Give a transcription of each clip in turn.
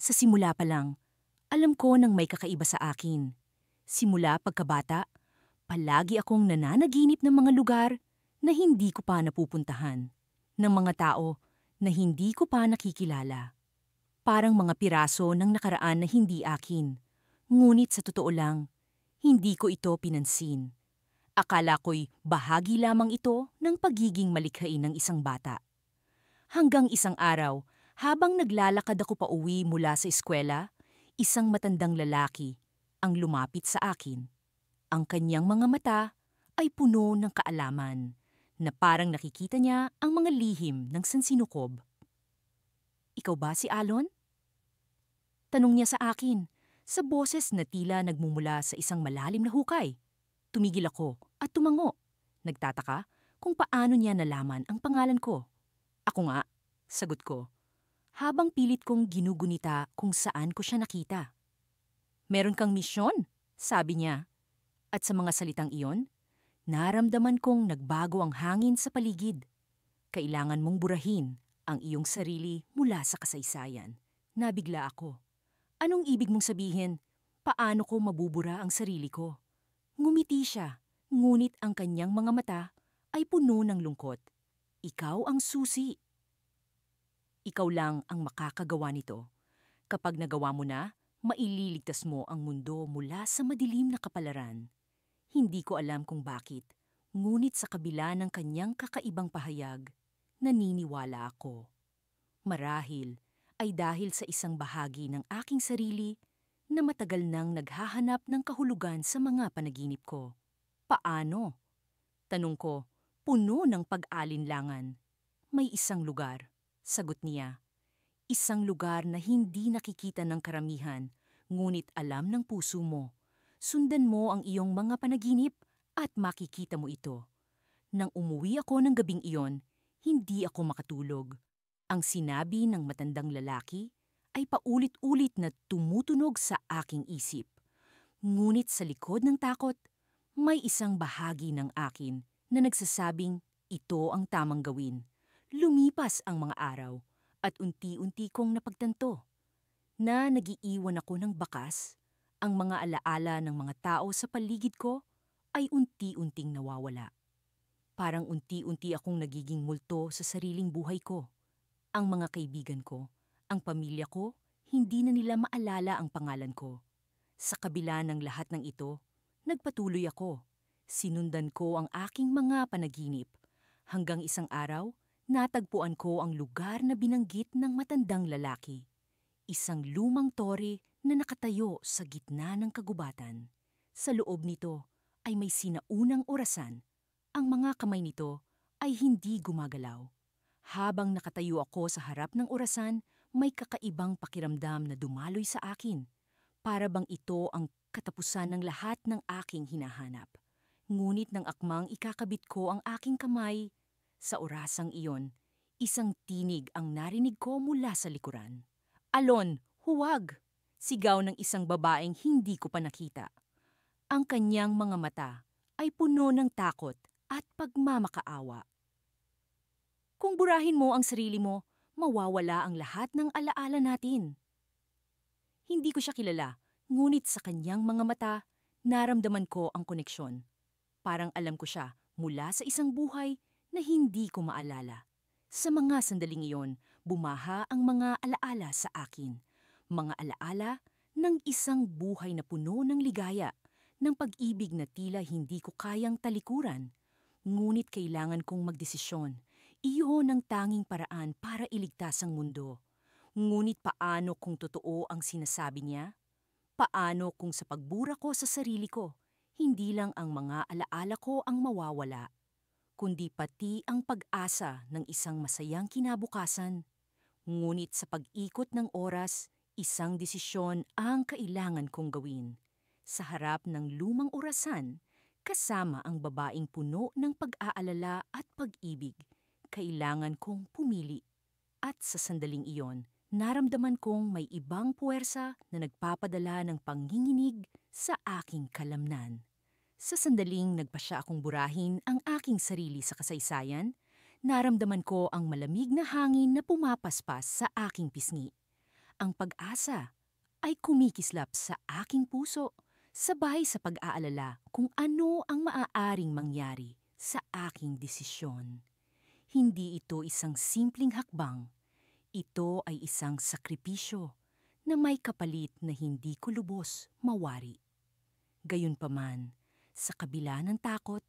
Sa simula pa lang, alam ko nang may kakaiba sa akin. Simula pagkabata, palagi akong nananaginip ng mga lugar na hindi ko pa napupuntahan, ng mga tao na hindi ko pa nakikilala. Parang mga piraso ng nakaraan na hindi akin. Ngunit sa totoo lang, hindi ko ito pinansin. Akala ko'y bahagi lamang ito ng pagiging malikhain ng isang bata. Hanggang isang araw, habang naglalakad ako pa uwi mula sa eskwela, isang matandang lalaki ang lumapit sa akin. Ang kanyang mga mata ay puno ng kaalaman na parang nakikita niya ang mga lihim ng sansinukob. "Ikaw ba si Alon?" Tanong niya sa akin, sa boses na tila nagmumula sa isang malalim na hukay. Tumigil ako at tumango. Nagtataka kung paano niya nalaman ang pangalan ko. "Ako nga," sagot ko, habang pilit kong ginugunita kung saan ko siya nakita. "Meron kang misyon," sabi niya. At sa mga salitang iyon, naramdaman kong nagbago ang hangin sa paligid. "Kailangan mong burahin ang iyong sarili mula sa kasaysayan." Nabigla ako. "Anong ibig mong sabihin? Paano ko mabubura ang sarili ko?" Ngumiti siya, ngunit ang kanyang mga mata ay puno ng lungkot. "Ikaw ang susi. Ikaw lang ang makakagawa nito. Kapag nagawa mo na, maililigtas mo ang mundo mula sa madilim na kapalaran." Hindi ko alam kung bakit, ngunit sa kabila ng kanyang kakaibang pahayag, naniniwala ako. Marahil ay dahil sa isang bahagi ng aking sarili na matagal nang naghahanap ng kahulugan sa mga panaginip ko. "Paano?" Tanong ko, puno ng pag-alinlangan. "May isang lugar," sagot niya. "Isang lugar na hindi nakikita ng karamihan, ngunit alam ng puso mo. Sundan mo ang iyong mga panaginip at makikita mo ito." Nang umuwi ako ng gabing iyon, hindi ako makatulog. Ang sinabi ng matandang lalaki ay paulit-ulit na tumutunog sa aking isip. Ngunit sa likod ng takot, may isang bahagi ng akin na nagsasabing ito ang tamang gawin. Lumipas ang mga araw at unti-unti kong napagtanto na nagiiwan ako ng bakas. Ang mga alaala ng mga tao sa paligid ko ay unti-unting nawawala. Parang unti-unti akong nagiging multo sa sariling buhay ko. Ang mga kaibigan ko, ang pamilya ko, hindi na nila maalala ang pangalan ko. Sa kabila ng lahat ng ito, nagpatuloy ako. Sinundan ko ang aking mga panaginip. Hanggang isang araw, natagpuan ko ang lugar na binanggit ng matandang lalaki. Isang lumang tore na nakatayo sa gitna ng kagubatan. Sa loob nito ay may sinaunang orasan. Ang mga kamay nito ay hindi gumagalaw. Habang nakatayo ako sa harap ng orasan, may kakaibang pakiramdam na dumaloy sa akin. Para bang ito ang katapusan ng lahat ng aking hinahanap. Ngunit nang akmang ikakabit ko ang aking kamay, sa orasang iyon, isang tinig ang narinig ko mula sa likuran. "Alon, huwag!" Sigaw ng isang babaeng hindi ko pa nakita. Ang kanyang mga mata ay puno ng takot at pagmamakaawa. "Kung burahin mo ang sarili mo, mawawala ang lahat ng alaala natin." Hindi ko siya kilala, ngunit sa kanyang mga mata, naramdaman ko ang koneksyon. Parang alam ko siya mula sa isang buhay na hindi ko maalala. Sa mga sandaling iyon, bumaha ang mga alaala sa akin. Mga alaala ng isang buhay na puno ng ligaya, ng pag-ibig na tila hindi ko kayang talikuran. Ngunit kailangan kong magdesisyon. Iyon ang tanging paraan para iligtas ang mundo. Ngunit paano kung totoo ang sinasabi niya? Paano kung sa pagbura ko sa sarili ko, hindi lang ang mga alaala ko ang mawawala, kundi pati ang pag-asa ng isang masayang kinabukasan? Ngunit sa pag-ikot ng oras, isang desisyon ang kailangan kong gawin. Sa harap ng lumang orasan, kasama ang babaeng puno ng pag-aalala at pag-ibig, kailangan kong pumili. At sa sandaling iyon, naramdaman kong may ibang puwersa na nagpapadala ng panginginig sa aking kalamnan. Sa sandaling nagpasya akong burahin ang aking sarili sa kasaysayan, naramdaman ko ang malamig na hangin na pumapaspas sa aking pisngi. Ang pag-asa ay kumikislap sa aking puso, sabay sa pag-aalala kung ano ang maaaring mangyari sa aking desisyon. Hindi ito isang simpleng hakbang. Ito ay isang sakripisyo na may kapalit na hindi ko lubos mawari. Gayunpaman, sa kabila ng takot,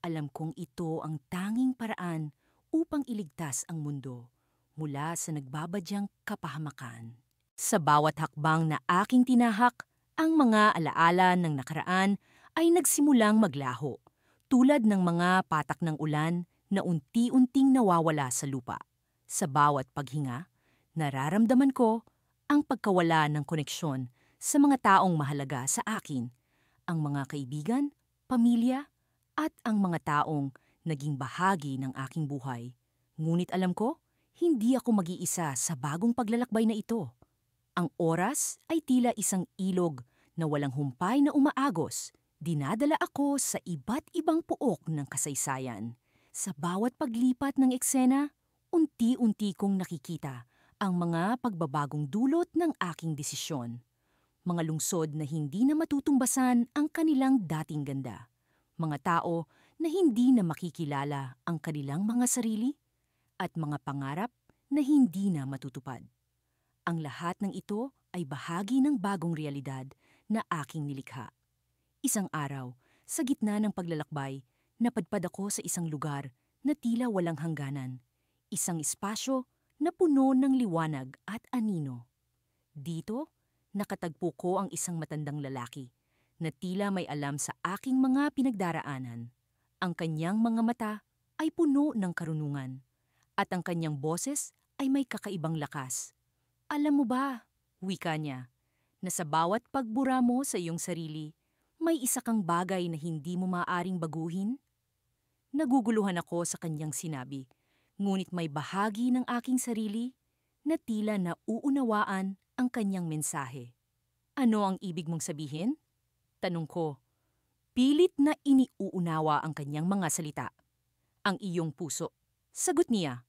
alam kong ito ang tanging paraan upang iligtas ang mundo mula sa nagbabadyang kapahamakan. Sa bawat hakbang na aking tinahak, ang mga alaala ng nakaraan ay nagsimulang maglaho, tulad ng mga patak ng ulan na unti-unting nawawala sa lupa. Sa bawat paghinga, nararamdaman ko ang pagkawala ng koneksyon sa mga taong mahalaga sa akin, ang mga kaibigan, pamilya, at ang mga taong naging bahagi ng aking buhay. Ngunit alam ko, hindi ako mag-iisa sa bagong paglalakbay na ito. Ang oras ay tila isang ilog na walang humpay na umaagos. Dinadala ako sa iba't ibang puok ng kasaysayan. Sa bawat paglipat ng eksena, unti-unti kong nakikita ang mga pagbabagong dulot ng aking desisyon. Mga lungsod na hindi na matutumbasan ang kanilang dating ganda. Mga tao na hindi na makikilala ang kanilang mga sarili at mga pangarap na hindi na matutupad. Ang lahat ng ito ay bahagi ng bagong realidad na aking nilikha. Isang araw, sa gitna ng paglalakbay, napadpad ako sa isang lugar na tila walang hangganan. Isang espasyo na puno ng liwanag at anino. Dito, nakatagpo ko ang isang matandang lalaki na tila may alam sa aking mga pinagdaraanan. Ang kanyang mga mata ay puno ng karunungan at ang kanyang boses ay may kakaibang lakas. Alam mo ba, wika niya, na sa bawat pagbura mo sa iyong sarili, may isa kang bagay na hindi mo maaaring baguhin? Naguguluhan ako sa kanyang sinabi, ngunit may bahagi ng aking sarili na tila nauunawaan ang kanyang mensahe. Ano ang ibig mong sabihin? Tanong ko. Pilit na iniuunawa ang kanyang mga salita. Ang iyong puso. Sagot niya,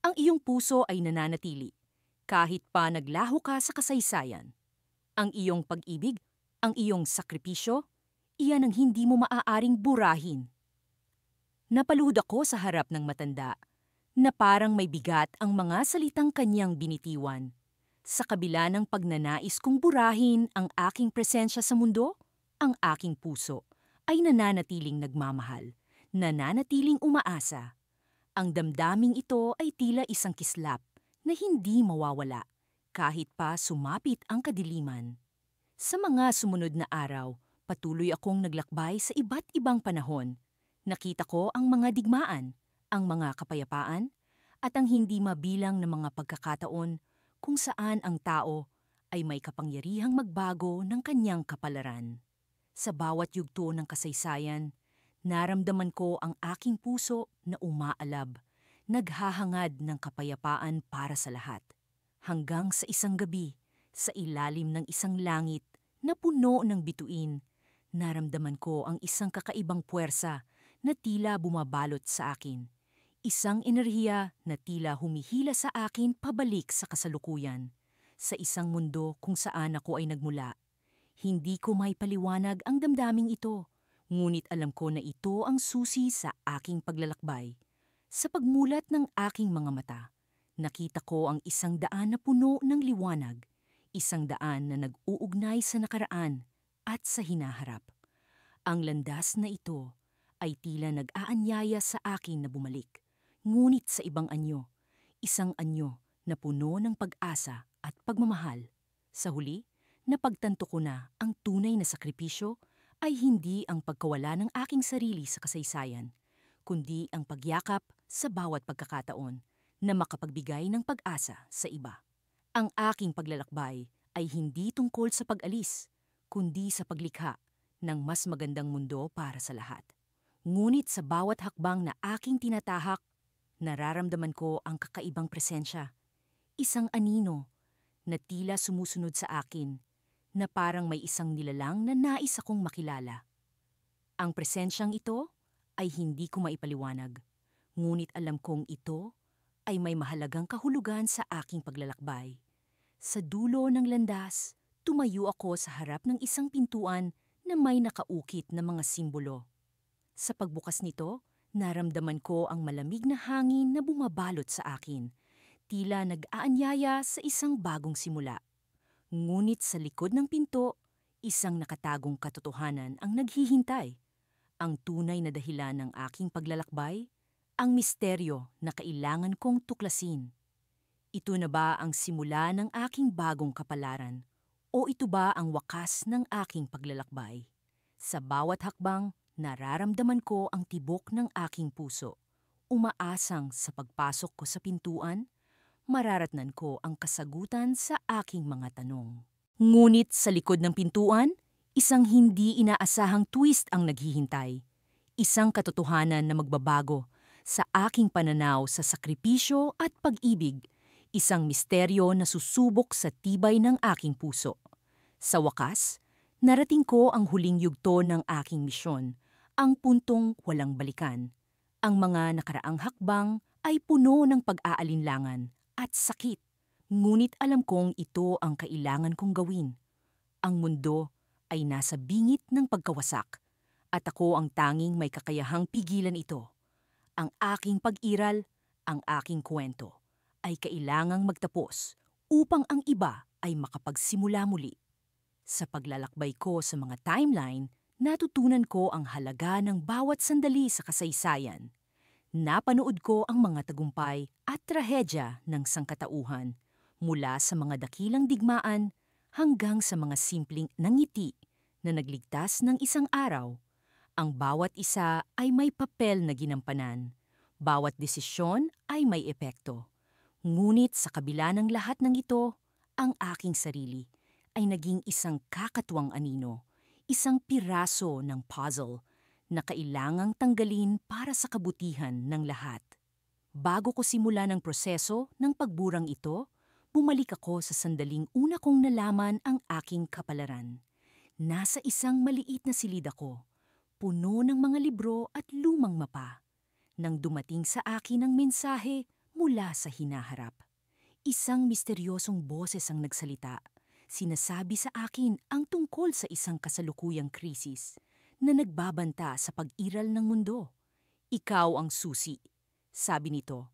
ang iyong puso ay nananatili kahit pa naglaho ka sa kasaysayan. Ang iyong pag-ibig, ang iyong sakripisyo, iyan ang hindi mo maaaring burahin. Napaluhod ako sa harap ng matanda, na parang may bigat ang mga salitang kanyang binitiwan. Sa kabila ng pagnanais kong burahin ang aking presensya sa mundo, ang aking puso ay nananatiling nagmamahal, nananatiling umaasa. Ang damdaming ito ay tila isang kislap na hindi mawawala kahit pa sumapit ang kadiliman. Sa mga sumunod na araw, patuloy akong naglakbay sa iba't ibang panahon. Nakita ko ang mga digmaan, ang mga kapayapaan, at ang hindi mabilang na mga pagkakataon kung saan ang tao ay may kapangyarihang magbago ng kanyang kapalaran. Sa bawat yugto ng kasaysayan, naramdaman ko ang aking puso na umaalab, naghahangad ng kapayapaan para sa lahat. Hanggang sa isang gabi, sa ilalim ng isang langit na puno ng bituin, naramdaman ko ang isang kakaibang puwersa na tila bumabalot sa akin. Isang enerhiya na tila humihila sa akin pabalik sa kasalukuyan, sa isang mundo kung saan ako ay nagmula. Hindi ko may paliwanag ang damdaming ito, ngunit alam ko na ito ang susi sa aking paglalakbay. Sa pagmulat ng aking mga mata, nakita ko ang isang daan na puno ng liwanag, isang daan na nag-uugnay sa nakaraan at sa hinaharap. Ang landas na ito ay tila nag-aanyaya sa akin na bumalik, ngunit sa ibang anyo, isang anyo na puno ng pag-asa at pagmamahal. Sa huli, napagtanto ko na ang tunay na sakripisyo ay hindi ang pagkawala ng aking sarili sa kasaysayan, kundi ang pagyakap sa bawat pagkakataon na makapagbigay ng pag-asa sa iba. Ang aking paglalakbay ay hindi tungkol sa pag-alis, kundi sa paglikha ng mas magandang mundo para sa lahat. Ngunit sa bawat hakbang na aking tinatahak, nararamdaman ko ang kakaibang presensya. Isang anino na tila sumusunod sa akin, na parang may isang nilalang na nais akong makilala. Ang presensyang ito ay hindi ko maipaliwanag, ngunit alam kong ito ay may mahalagang kahulugan sa aking paglalakbay. Sa dulo ng landas, tumayo ako sa harap ng isang pintuan na may nakaukit na mga simbolo. Sa pagbukas nito, naramdaman ko ang malamig na hangin na bumabalot sa akin, tila nag-aanyaya sa isang bagong simula. Ngunit sa likod ng pinto, isang nakatagong katotohanan ang naghihintay. Ang tunay na dahilan ng aking paglalakbay, ang misteryo na kailangan kong tuklasin. Ito na ba ang simula ng aking bagong kapalaran? O ito ba ang wakas ng aking paglalakbay? Sa bawat hakbang, nararamdaman ko ang tibok ng aking puso. Umaasang sa pagpasok ko sa pintuan, mararatnan ko ang kasagutan sa aking mga tanong. Ngunit sa likod ng pintuan, isang hindi inaasahang twist ang naghihintay. Isang katotohanan na magbabago sa aking pananaw sa sakripisyo at pag-ibig. Isang misteryo na susubok sa tibay ng aking puso. Sa wakas, narating ko ang huling yugto ng aking misyon, ang puntong walang balikan. Ang mga nakaraang hakbang ay puno ng pag-aalinlangan at sakit. Ngunit alam kong ito ang kailangan kong gawin. Ang mundo ay nasa bingit ng pagkawasak at ako ang tanging may kakayahang pigilan ito. Ang aking pag-iral, ang aking kwento ay kailangang magtapos upang ang iba ay makapagsimula muli. Sa paglalakbay ko sa mga timeline, natutunan ko ang halaga ng bawat sandali sa kasaysayan. Napanood ko ang mga tagumpay at trahedya ng sangkatauhan, mula sa mga dakilang digmaan hanggang sa mga simpleng nangiti na nagligtas ng isang araw. Ang bawat isa ay may papel na ginampanan. Bawat desisyon ay may epekto. Ngunit sa kabila ng lahat ng ito, ang aking sarili ay naging isang kakatuwang anino, isang piraso ng puzzle na kailangang tanggalin para sa kabutihan ng lahat. Bago ko simula ng proseso ng pagburang ito, bumalik ako sa sandaling una kong nalaman ang aking kapalaran. Nasa isang maliit na silid ako, puno ng mga libro at lumang mapa. Nang dumating sa akin ang mensahe mula sa hinaharap. Isang misteryosong boses ang nagsalita. Sinasabi sa akin ang tungkol sa isang kasalukuyang krisis na nagbabanta sa pag-iral ng mundo. Ikaw ang susi, sabi nito.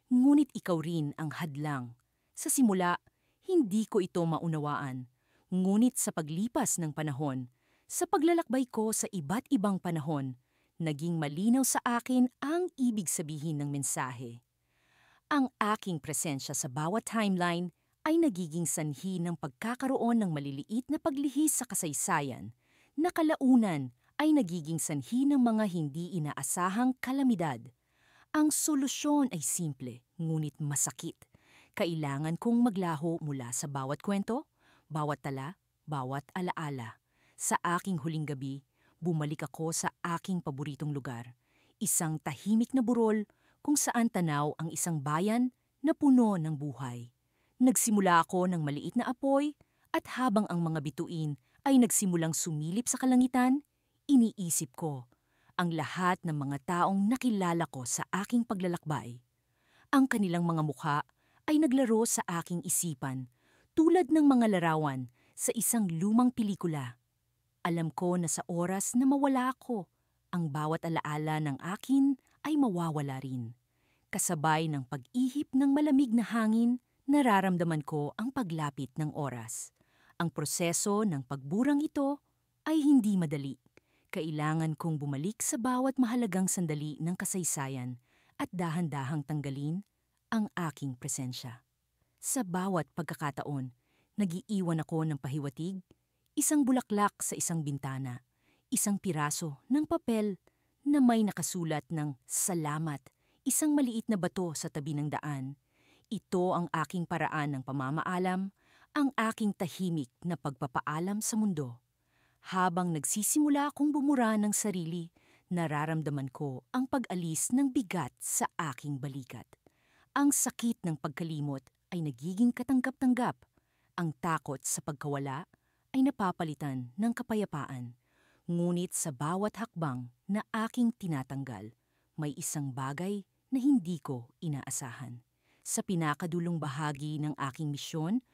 Ngunit ikaw rin ang hadlang. Sa simula, hindi ko ito maunawaan. Ngunit sa paglipas ng panahon, sa paglalakbay ko sa iba't ibang panahon, naging malinaw sa akin ang ibig sabihin ng mensahe. Ang aking presensya sa bawat timeline ay nagiging sanhi ng pagkakaroon ng maliliit na paglihis sa kasaysayan, na kalaunan ay nagiging sanhi ng mga hindi inaasahang kalamidad. Ang solusyon ay simple, ngunit masakit. Kailangan kong maglaho mula sa bawat kwento, bawat tala, bawat alaala. Sa aking huling gabi, bumalik ako sa aking paboritong lugar, isang tahimik na burol kung saan tanaw ang isang bayan na puno ng buhay. Nagsimula ako ng maliit na apoy at habang ang mga bituin ay nagsimulang sumilip sa kalangitan, iniisip ko ang lahat ng mga taong nakilala ko sa aking paglalakbay. Ang kanilang mga mukha ay naglaro sa aking isipan tulad ng mga larawan sa isang lumang pelikula. Alam ko na sa oras na mawala ako, ang bawat alaala ng akin ay mawawala rin. Kasabay ng pag-ihip ng malamig na hangin, nararamdaman ko ang paglapit ng oras. Ang proseso ng pagburang ito ay hindi madali. Kailangan kong bumalik sa bawat mahalagang sandali ng kasaysayan at dahan-dahang tanggalin ang aking presensya. Sa bawat pagkakataon, nag-iiwan ako ng pahiwatig, isang bulaklak sa isang bintana, isang piraso ng papel na may nakasulat ng salamat, isang maliit na bato sa tabi ng daan. Ito ang aking paraan ng pamamaalam, ang aking tahimik na pagpapaalam sa mundo. Habang nagsisimula akong bumura ng sarili, nararamdaman ko ang pag-alis ng bigat sa aking balikat. Ang sakit ng pagkalimot ay nagiging katanggap-tanggap. Ang takot sa pagkawala ay napapalitan ng kapayapaan. Ngunit sa bawat hakbang na aking tinatanggal, may isang bagay na hindi ko inaasahan. Sa pinakadulong bahagi ng aking misyon,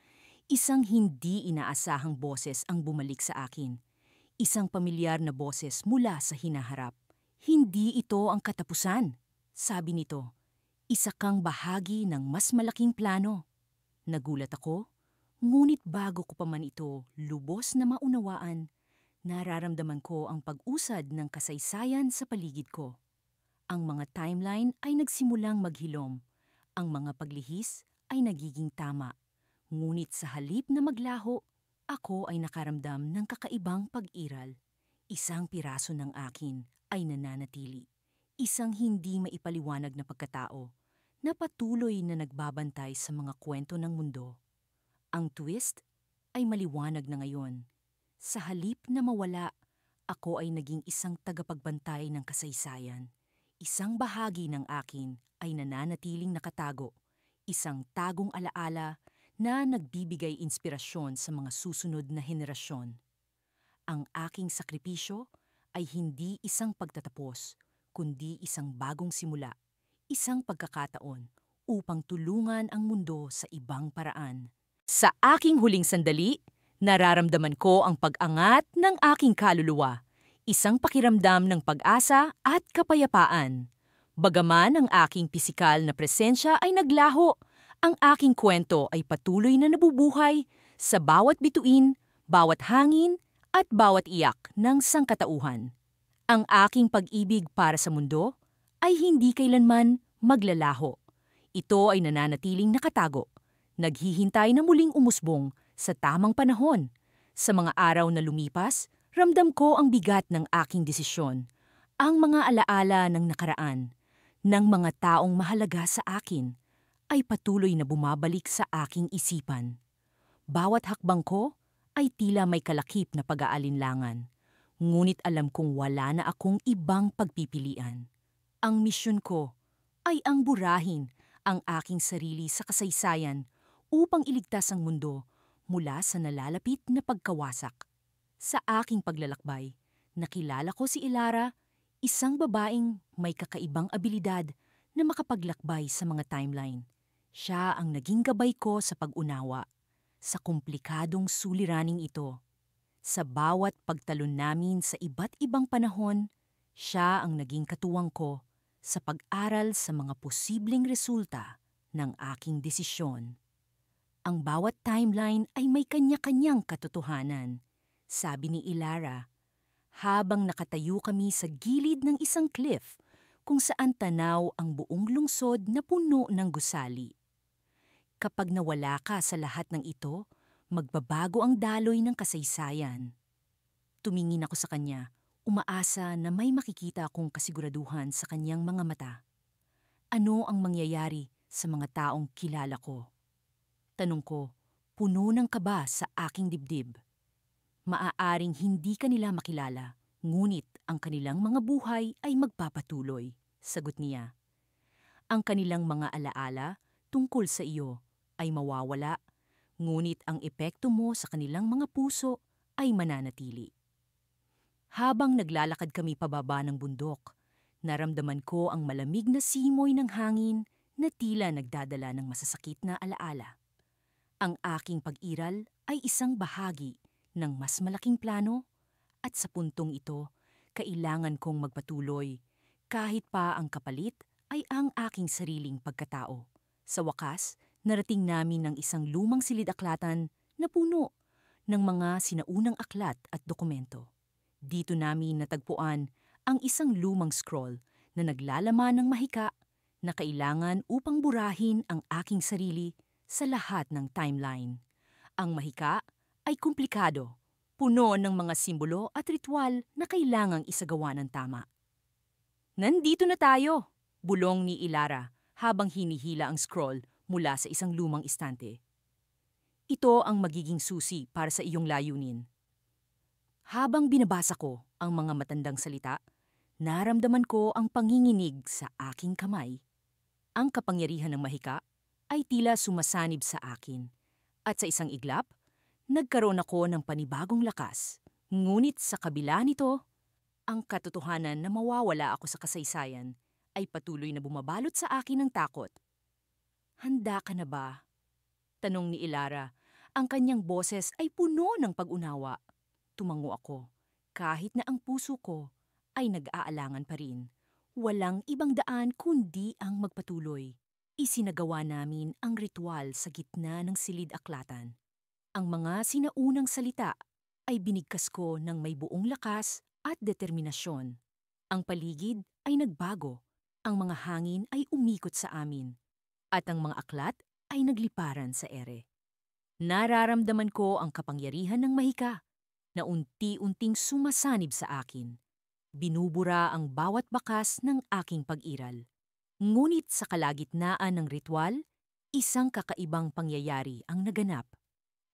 Isang hindi inaasahang boses ang bumalik sa akin. Isang pamilyar na boses mula sa hinaharap. Hindi ito ang katapusan, sabi nito. Isa kang bahagi ng mas malaking plano. Nagulat ako, ngunit bago ko pa man ito lubos na maunawaan, nararamdaman ko ang pag-usad ng kasaysayan sa paligid ko. Ang mga timeline ay nagsimulang maghilom. Ang mga paglihis ay nagiging tama. Ngunit sa halip na maglaho, ako ay nakaramdam ng kakaibang pag-iral. Isang piraso ng akin ay nananatili. Isang hindi maipaliwanag na pagkatao na patuloy na nagbabantay sa mga kwento ng mundo. Ang twist ay maliwanag na ngayon. Sa halip na mawala, ako ay naging isang tagapagbantay ng kasaysayan. Isang bahagi ng akin ay nananatiling nakatago. Isang tagong alaala na nagbibigay inspirasyon sa mga susunod na henerasyon. Ang aking sakripisyo ay hindi isang pagtatapos, kundi isang bagong simula, isang pagkakataon upang tulungan ang mundo sa ibang paraan. Sa aking huling sandali, nararamdaman ko ang pag-angat ng aking kaluluwa, isang pakiramdam ng pag-asa at kapayapaan. Bagaman ang aking pisikal na presensya ay naglaho, ang aking kwento ay patuloy na nabubuhay sa bawat bituin, bawat hangin, at bawat iyak ng sangkatauhan. Ang aking pag-ibig para sa mundo ay hindi kailanman maglalaho. Ito ay nananatiling nakatago, naghihintay na muling umusbong sa tamang panahon. Sa mga araw na lumipas, ramdam ko ang bigat ng aking desisyon, ang mga alaala ng nakaraan, ng mga taong mahalaga sa akin, ay patuloy na bumabalik sa aking isipan. Bawat hakbang ko ay tila may kalakip na pag-aalinlangan, ngunit alam kong wala na akong ibang pagpipilian. Ang misyon ko ay ang burahin ang aking sarili sa kasaysayan upang iligtas ang mundo mula sa nalalapit na pagkawasak. Sa aking paglalakbay, nakilala ko si Ilara, isang babaeng may kakaibang abilidad na makapaglakbay sa mga timeline. Siya ang naging gabay ko sa pag-unawa sa komplikadong suliraning ito. Sa bawat pagtalon namin sa iba't ibang panahon, siya ang naging katuwang ko sa pag-aral sa mga posibleng resulta ng aking desisyon. Ang bawat timeline ay may kanya-kanyang katotohanan, sabi ni Ilara, habang nakatayo kami sa gilid ng isang cliff kung saan tanaw ang buong lungsod na puno ng gusali. Kapag nawala ka sa lahat ng ito, magbabago ang daloy ng kasaysayan. Tumingin ako sa kanya, umaasa na may makikita akong kasiguraduhan sa kanyang mga mata. Ano ang mangyayari sa mga taong kilala ko? Tanong ko, puno ng kaba sa aking dibdib. Maaaring hindi kanila makilala, ngunit ang kanilang mga buhay ay magpapatuloy, sagot niya. Ang kanilang mga alaala tungkol sa iyo ay mawawala, ngunit ang epekto mo sa kanilang mga puso ay mananatili. Habang naglalakad kami pababa ng bundok, naramdaman ko ang malamig na simoy ng hangin na tila nagdadala ng masasakit na alaala. Ang aking pag-iral ay isang bahagi ng mas malaking plano at sa puntong ito, kailangan kong magpatuloy kahit pa ang kapalit ay ang aking sariling pagkatao. Sa wakas, narating namin ng isang lumang silid-aklatan na puno ng mga sinaunang aklat at dokumento. Dito namin natagpuan ang isang lumang scroll na naglalaman ng mahika na kailangan upang burahin ang aking sarili sa lahat ng timeline. Ang mahika ay komplikado, puno ng mga simbolo at ritual na kailangang isagawa ng tama. Nandito na tayo, bulong ni Ilara habang hinihila ang scroll mula sa isang lumang istante. Ito ang magiging susi para sa iyong layunin. Habang binabasa ko ang mga matandang salita, naramdaman ko ang panginginig sa aking kamay. Ang kapangyarihan ng mahika ay tila sumasanib sa akin. At sa isang iglap, nagkaroon ako ng panibagong lakas. Ngunit sa kabila nito, ang katotohanan na mawawala ako sa kasaysayan ay patuloy na bumabalot sa akin ng takot. Handa ka na ba? Tanong ni Ilara, Ang kanyang boses ay puno ng pag-unawa. Tumango ako, kahit na ang puso ko ay nag-aalangan pa rin. Walang ibang daan kundi ang magpatuloy. Isinagawa namin ang ritual sa gitna ng silid-aklatan. Ang mga sinaunang salita ay binigkas ko ng may buong lakas at determinasyon. Ang paligid ay nagbago, ang mga hangin ay umikot sa amin, at ang mga aklat ay nagliparan sa ere. Nararamdaman ko ang kapangyarihan ng mahika na unti-unting sumasanib sa akin. Binubura ang bawat bakas ng aking pag-iral. Ngunit sa kalagitnaan ng ritual, isang kakaibang pangyayari ang naganap.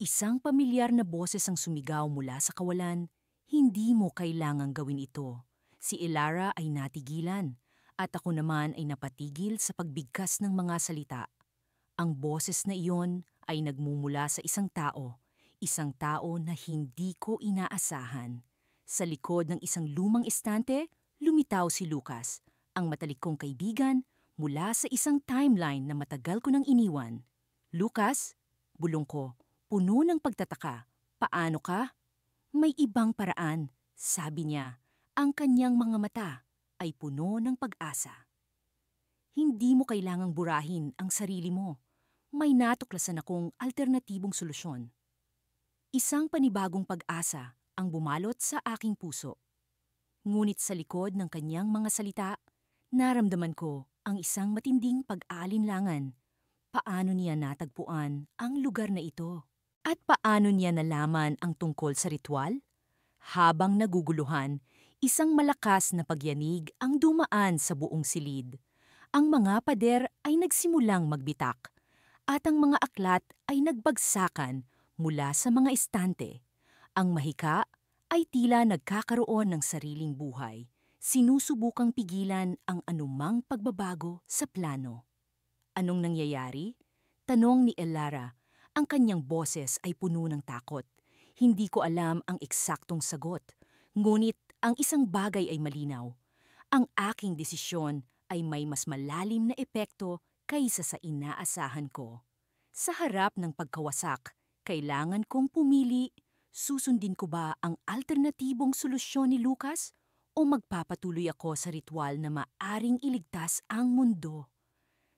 Isang pamilyar na boses ang sumigaw mula sa kawalan, "Hindi mo kailangang gawin ito." Si Elara ay natigilan, at ako naman ay napatigil sa pagbigkas ng mga salita. Ang boses na iyon ay nagmumula sa isang tao na hindi ko inaasahan. Sa likod ng isang lumang estante, lumitaw si Lucas, ang matalikong kaibigan mula sa isang timeline na matagal ko nang iniwan. "Lucas," bulong ko, puno ng pagtataka, "paano ka?" "May ibang paraan," sabi niya. Ang kanyang mga mata ay puno ng pag-asa. "Hindi mo kailangang burahin ang sarili mo. May natuklasan akong alternatibong solusyon." Isang panibagong pag-asa ang bumalot sa aking puso. Ngunit sa likod ng kanyang mga salita, naramdaman ko ang isang matinding pag-aalinlangan. Paano niya natagpuan ang lugar na ito? At paano niya nalaman ang tungkol sa ritual? Habang naguguluhan, isang malakas na pagyanig ang dumaan sa buong silid. Ang mga pader ay nagsimulang magbitak, at ang mga aklat ay nagbagsakan mula sa mga estante. Ang mahika ay tila nagkakaroon ng sariling buhay, sinusubukang pigilan ang anumang pagbabago sa plano. "Anong nangyayari?" tanong ni Elara. Ang kanyang boses ay puno ng takot. Hindi ko alam ang eksaktong sagot, ngunit ang isang bagay ay malinaw. Ang aking desisyon ay may mas malalim na epekto kaysa sa inaasahan ko. Sa harap ng pagkawasak, kailangan kong pumili. Susundin ko ba ang alternatibong solusyon ni Lucas o magpapatuloy ako sa ritual na maaring iligtas ang mundo?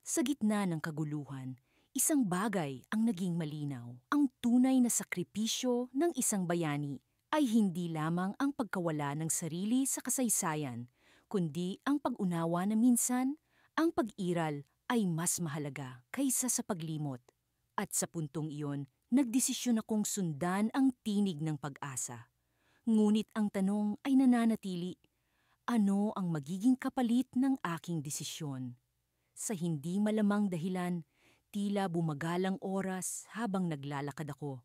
Sa gitna ng kaguluhan, isang bagay ang naging malinaw. Ang tunay na sakripisyo ng isang bayani ay hindi lamang ang pagkawala ng sarili sa kasaysayan, kundi ang pag-unawa na minsan, ang pag-iral ay mas mahalaga kaysa sa paglimot. At sa puntong iyon, nagdesisyon akong sundan ang tinig ng pag-asa. Ngunit ang tanong ay nananatili, ano ang magiging kapalit ng aking desisyon? Sa hindi malamang dahilan, tila bumagal ang oras habang naglalakad ako,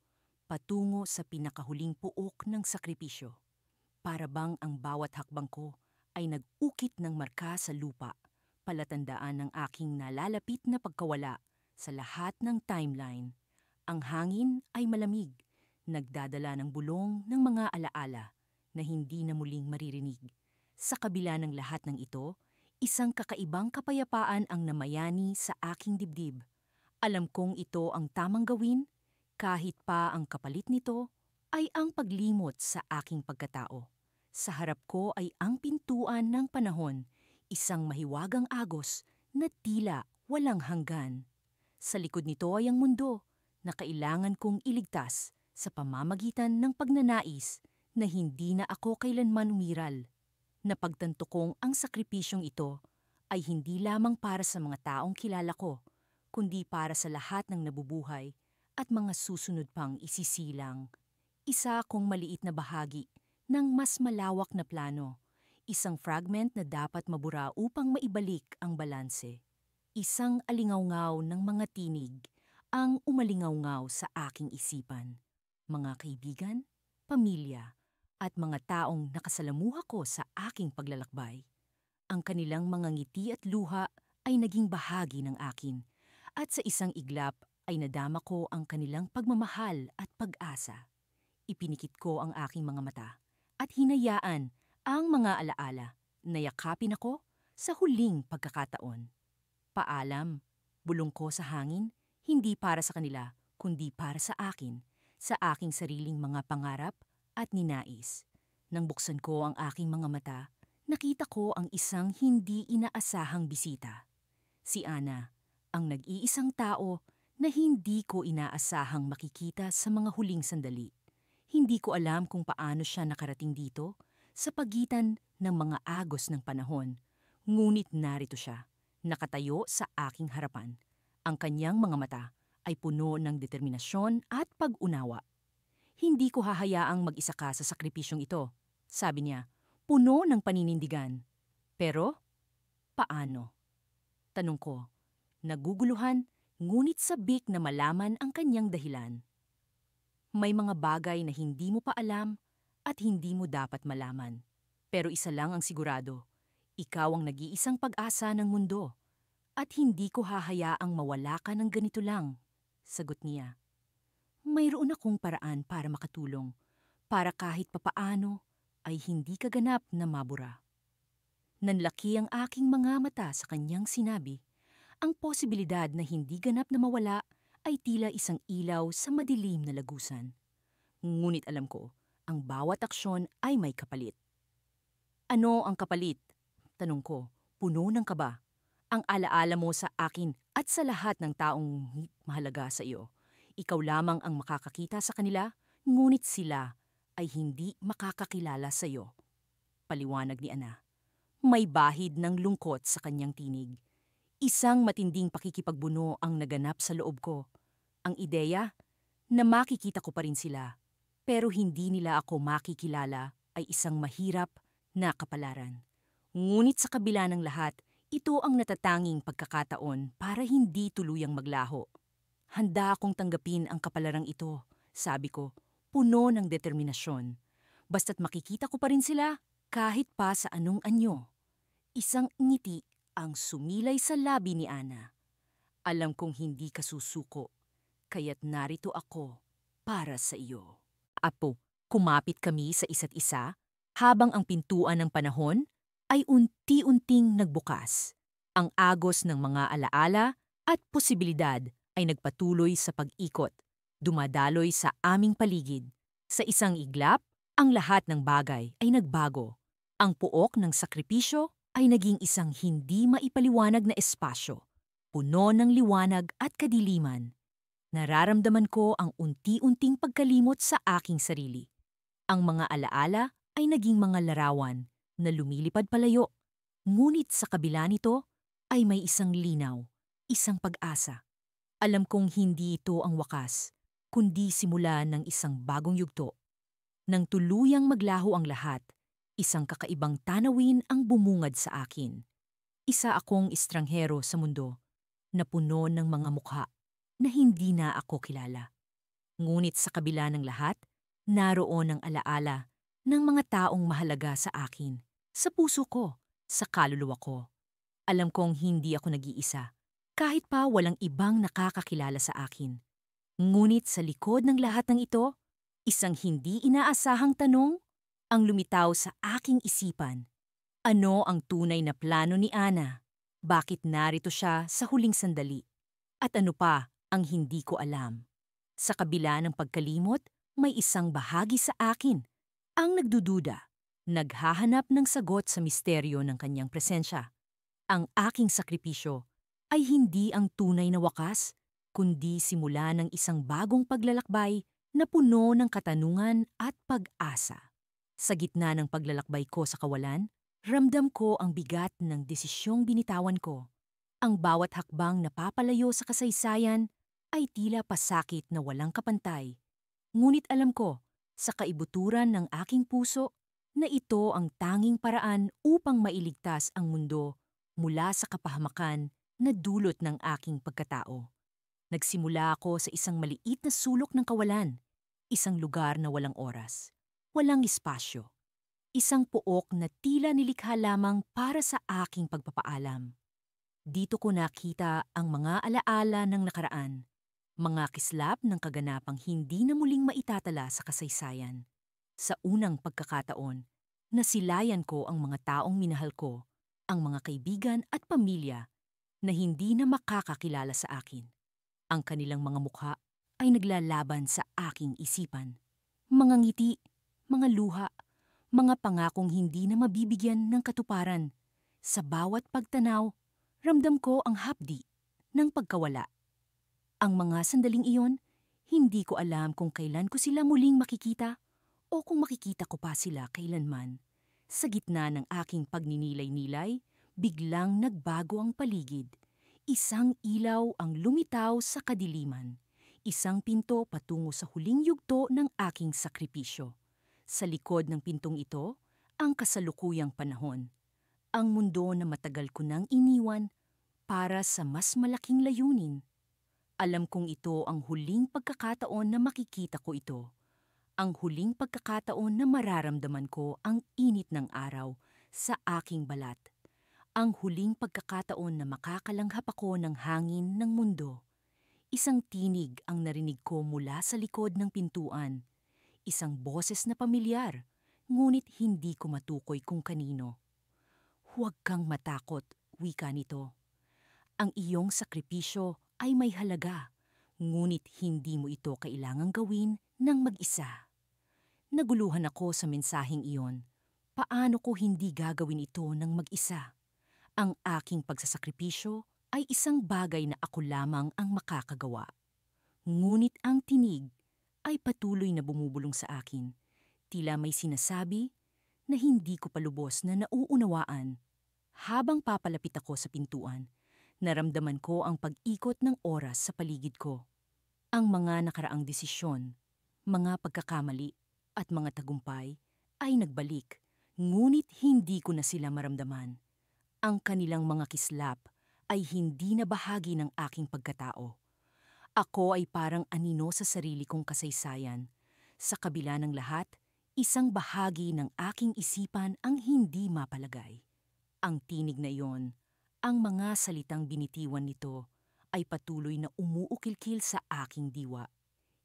patungo sa pinakahuling puok ng sakripisyo. Para bang ang bawat hakbang ko ay nag-ukit ng marka sa lupa, palatandaan ng aking nalalapit na pagkawala sa lahat ng timeline. Ang hangin ay malamig, nagdadala ng bulong ng mga alaala na hindi na muling maririnig. Sa kabila ng lahat ng ito, isang kakaibang kapayapaan ang namayani sa aking dibdib. Alam kong ito ang tamang gawin, kahit pa ang kapalit nito ay ang paglimot sa aking pagkatao. Sa harap ko ay ang pintuan ng panahon, isang mahiwagang agos na tila walang hanggan. Sa likod nito ay ang mundo na kailangan kong iligtas sa pamamagitan ng pagnanais na hindi na ako kailanman umiral. Napagtanto kong ang sakripisyong ito ay hindi lamang para sa mga taong kilala ko, kundi para sa lahat ng nabubuhay at mga susunod pang isisilang. Isa akong maliit na bahagi ng mas malawak na plano, isang fragment na dapat mabura upang maibalik ang balanse. Isang alingawngaw ng mga tinig ang umalingawngaw sa aking isipan. Mga kaibigan, pamilya, at mga taong nakasalamuha ko sa aking paglalakbay. Ang kanilang mga ngiti at luha ay naging bahagi ng akin, at sa isang iglap ay nadama ko ang kanilang pagmamahal at pag-asa. Ipinikit ko ang aking mga mata at hinayaan ang mga alaala na yakapin ako sa huling pagkakataon. Paalam, bulong ko sa hangin, hindi para sa kanila, kundi para sa akin, sa aking sariling mga pangarap at ninais. Nang buksan ko ang aking mga mata, nakita ko ang isang hindi inaasahang bisita. Si Ana, ang nag-iisang tao na hindi ko inaasahang makikita sa mga huling sandali. Hindi ko alam kung paano siya nakarating dito sa pagitan ng mga agos ng panahon. Ngunit narito siya, nakatayo sa aking harapan. Ang kanyang mga mata ay puno ng determinasyon at pag-unawa. Hindi ko hahayaang mag-isa ka sa sakripisyong ito, sabi niya, puno ng paninindigan. Pero, paano? Tanong ko, naguguluhan, ngunit sabik na malaman ang kanyang dahilan. May mga bagay na hindi mo pa alam at hindi mo dapat malaman. Pero isa lang ang sigurado, ikaw ang nag-iisang pag-asa ng mundo at hindi ko hahayaang mawala ka ng ganito lang, sagot niya. Mayroon akong paraan para makatulong, para kahit papaano ay hindi ka ganap na mabura. Nanlaki ang aking mga mata sa kanyang sinabi. Ang posibilidad na hindi ganap na mawala ay tila isang ilaw sa madilim na lagusan. Ngunit alam ko, ang bawat aksyon ay may kapalit. Ano ang kapalit? Tanong ko, puno ng kaba. Ang alaala mo sa akin at sa lahat ng taong mahalaga sa iyo. Ikaw lamang ang makakakita sa kanila, ngunit sila ay hindi makakakilala sa iyo. Paliwanag ni Ana. May bahid ng lungkot sa kanyang tinig. Isang matinding pakikipagbuno ang naganap sa loob ko. Ang ideya na makikita ko pa rin sila, pero hindi nila ako makikilala ay isang mahirap na kapalaran. Ngunit sa kabila ng lahat, ito ang natatanging pagkakataon para hindi tuluyang maglaho. Handa akong tanggapin ang kapalarang ito, sabi ko, puno ng determinasyon. Basta't makikita ko pa rin sila kahit pa sa anong anyo. Isang ngiti ang sumilay sa labi ni Ana. Alam kong hindi ka susuko, kaya't narito ako para sa iyo. Apo, kumapit kami sa isa't isa habang ang pintuan ng panahon ay unti-unting nagbukas. Ang agos ng mga alaala at posibilidad ay nagpatuloy sa pag-ikot, dumadaloy sa aming paligid. Sa isang iglap, ang lahat ng bagay ay nagbago. Ang puok ng sakripisyo ay naging isang hindi maipaliwanag na espasyo, puno ng liwanag at kadiliman. Nararamdaman ko ang unti-unting pagkalimot sa aking sarili. Ang mga alaala ay naging mga larawan na lumilipad palayo, ngunit sa kabila nito ay may isang linaw, isang pag-asa. Alam kong hindi ito ang wakas, kundi simula ng isang bagong yugto. Nang tuluyang maglaho ang lahat, isang kakaibang tanawin ang bumungad sa akin. Isa akong estranghero sa mundo, na puno ng mga mukha na hindi na ako kilala. Ngunit sa kabila ng lahat, naroon ang alaala ng mga taong mahalaga sa akin, sa puso ko, sa kaluluwa ko. Alam kong hindi ako nag-iisa, kahit pa walang ibang nakakakilala sa akin. Ngunit sa likod ng lahat ng ito, isang hindi inaasahang tanong ang lumitaw sa aking isipan. Ano ang tunay na plano ni Ana? Bakit narito siya sa huling sandali? At ano pa ang hindi ko alam? Sa kabila ng pagkalimot, may isang bahagi sa akin ang nagdududa, naghahanap ng sagot sa misteryo ng kanyang presensya. Ang aking sakripisyo ay hindi ang tunay na wakas, kundi simula ng isang bagong paglalakbay na puno ng katanungan at pag-asa. Sa gitna ng paglalakbay ko sa kawalan, ramdam ko ang bigat ng desisyong binitawan ko. Ang bawat hakbang na papalayo sa kasaysayan ay tila pasakit na walang kapantay. Ngunit alam ko, sa kaibuturan ng aking puso, na ito ang tanging paraan upang mailigtas ang mundo mula sa kapahamakan na dulot ng aking pagkatao. Nagsimula ako sa isang maliit na sulok ng kawalan, isang lugar na walang oras, walang espasyo, isang pook na tila nilikha lamang para sa aking pagpapaalam. Dito ko nakita ang mga alaala ng nakaraan, mga kislap ng kaganapang hindi na muling maitatala sa kasaysayan. Sa unang pagkakataon, nasilayan ko ang mga taong minahal ko, ang mga kaibigan at pamilya na hindi na makakakilala sa akin. Ang kanilang mga mukha ay naglalaban sa aking isipan. Mga ngiti, mga luha, mga pangakong hindi na mabibigyan ng katuparan. Sa bawat pagtanaw, ramdam ko ang hapdi ng pagkawala. Ang mga sandaling iyon, hindi ko alam kung kailan ko sila muling makikita o kung makikita ko pa sila kailanman. Sa gitna ng aking pagninilay-nilay, biglang nagbago ang paligid. Isang ilaw ang lumitaw sa kadiliman. Isang pinto patungo sa huling yugto ng aking sakripisyo. Sa likod ng pintong ito, ang kasalukuyang panahon. Ang mundo na matagal ko nang iniwan para sa mas malaking layunin. Alam kong ito ang huling pagkakataon na makikita ko ito. Ang huling pagkakataon na mararamdaman ko ang init ng araw sa aking balat. Ang huling pagkakataon na makakalanghap ako ng hangin ng mundo. Isang tinig ang narinig ko mula sa likod ng pintuan. Isang boses na pamilyar, ngunit hindi ko matukoy kung kanino. Huwag kang matakot, wika nito. Ang iyong sakripisyo ay may halaga, ngunit hindi mo ito kailangang gawin ng mag-isa. Naguluhan ako sa mensaheng iyon. Paano ko hindi gagawin ito ng mag-isa? Ang aking pagsasakripisyo ay isang bagay na ako lamang ang makakagawa. Ngunit ang tinig ay patuloy na bumubulong sa akin. Tila may sinasabi na hindi ko palubos na nauunawaan. Habang papalapit ako sa pintuan, naramdaman ko ang pag-ikot ng oras sa paligid ko. Ang mga nakaraang desisyon, mga pagkakamali at mga tagumpay ay nagbalik, ngunit hindi ko na sila maramdaman. Ang kanilang mga kislap ay hindi na bahagi ng aking pagkatao. Ako ay parang anino sa sarili kong kasaysayan. Sa kabila ng lahat, isang bahagi ng aking isipan ang hindi mapalagay. Ang tinig na iyon, ang mga salitang binitiwan nito, ay patuloy na umuukilkil sa aking diwa.